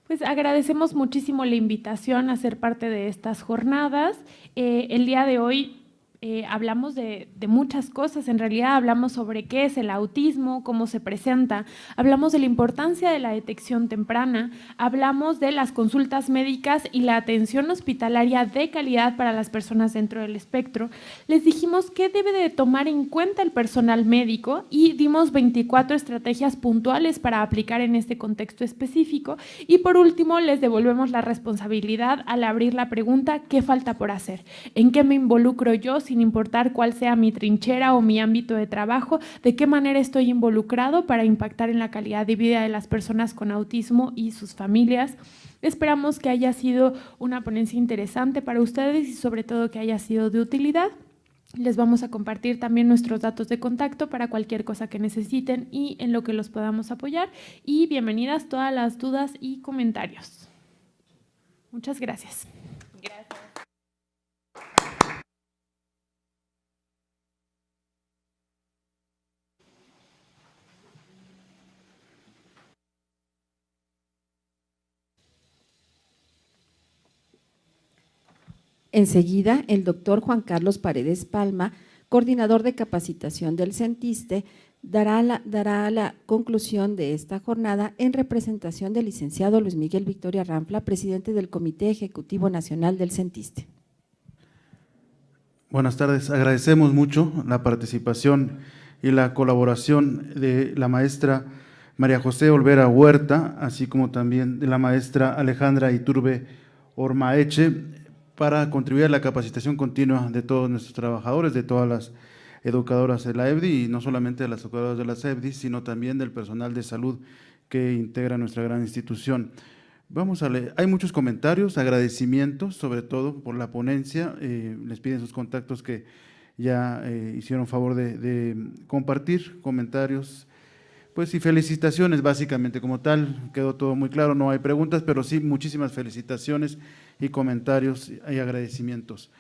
Pues agradecemos muchísimo la invitación a ser parte de estas jornadas. El día de hoy hablamos de muchas cosas, en realidad hablamos sobre qué es el autismo, cómo se presenta, hablamos de la importancia de la detección temprana, hablamos de las consultas médicas y la atención hospitalaria de calidad para las personas dentro del espectro. Les dijimos qué debe de tomar en cuenta el personal médico y dimos 24 estrategias puntuales para aplicar en este contexto específico. Y por último, les devolvemos la responsabilidad al abrir la pregunta ¿qué falta por hacer? ¿En qué me involucro yo? Sin importar cuál sea mi trinchera o mi ámbito de trabajo, de qué manera estoy involucrado para impactar en la calidad de vida de las personas con autismo y sus familias. Esperamos que haya sido una ponencia interesante para ustedes y sobre todo que haya sido de utilidad. Les vamos a compartir también nuestros datos de contacto para cualquier cosa que necesiten y en lo que los podamos apoyar. Y bienvenidas todas las dudas y comentarios. Muchas gracias. Gracias. Enseguida, el doctor Juan Carlos Paredes Palma, coordinador de capacitación del CENTISTE, dará la conclusión de esta jornada en representación del licenciado Luis Miguel Victoria Rampla, presidente del Comité Ejecutivo Nacional del CENTISTE. Buenas tardes, agradecemos mucho la participación y la colaboración de la maestra María José Olvera Huerta, así como también de la maestra Alejandra Iturbe Ormaeche, para contribuir a la capacitación continua de todos nuestros trabajadores, de todas las educadoras de la EBDI, y no solamente de las educadoras de las EBDI, sino también del personal de salud que integra nuestra gran institución. Vamos a leer, hay muchos comentarios, agradecimientos, sobre todo por la ponencia, les piden sus contactos que ya hicieron favor de compartir comentarios, pues y felicitaciones básicamente como tal, quedó todo muy claro, no hay preguntas, pero sí muchísimas felicitaciones y comentarios y agradecimientos.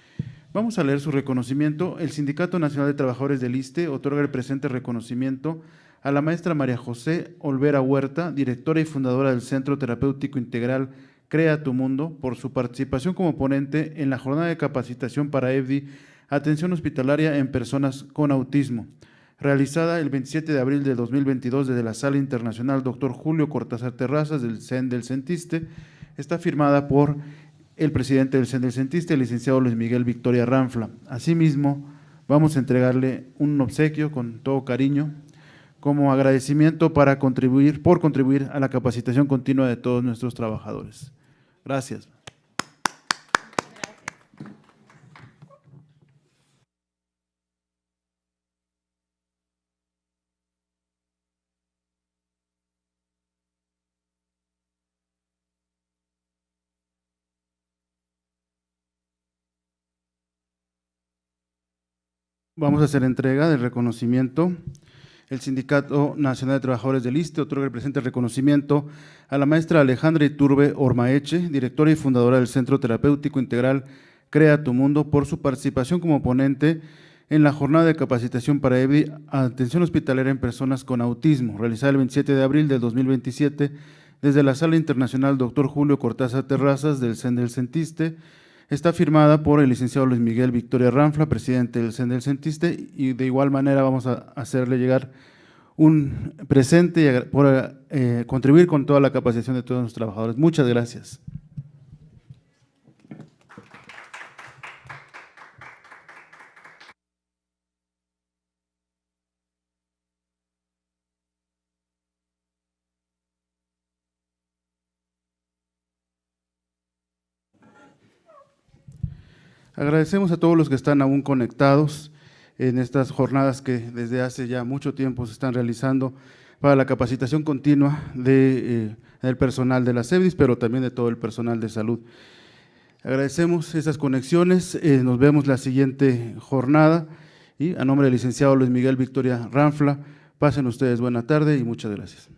Vamos a leer su reconocimiento. El Sindicato Nacional de Trabajadores del ISSSTE otorga el presente reconocimiento a la maestra María José Olvera Huerta, directora y fundadora del Centro Terapéutico Integral Crea tu Mundo, por su participación como ponente en la jornada de capacitación para EBDI, atención hospitalaria en personas con autismo, realizada el 27 de abril de 2022 desde la Sala Internacional Dr. Julio Cortázar Terrazas del CEN del CENTISTE. Está firmada por el presidente del CENTISTE, el licenciado Luis Miguel Victoria Ranfla. Asimismo, vamos a entregarle un obsequio con todo cariño, como agradecimiento por contribuir a la capacitación continua de todos nuestros trabajadores. Gracias. Vamos a hacer entrega del reconocimiento. El Sindicato Nacional de Trabajadores del ISSSTE otorga el presente reconocimiento a la maestra Alejandra Iturbe Ormaeche, directora y fundadora del Centro Terapéutico Integral Crea tu Mundo, por su participación como ponente en la jornada de capacitación para EBDI, atención hospitalera en personas con autismo, realizada el 27 de abril del 2027 desde la Sala Internacional Dr. Julio Cortázar Terrazas del CENTISTE. Está firmada por el licenciado Luis Miguel Victoria Ranfla, presidente del CENTISTE, y de igual manera vamos a hacerle llegar un presente por contribuir con toda la capacitación de todos los trabajadores. Muchas gracias. Agradecemos a todos los que están aún conectados en estas jornadas que desde hace ya mucho tiempo se están realizando para la capacitación continua del personal de las EBDIs, pero también de todo el personal de salud. Agradecemos esas conexiones, nos vemos la siguiente jornada y a nombre del licenciado Luis Miguel Victoria Ranfla, pasen ustedes buena tarde y muchas gracias.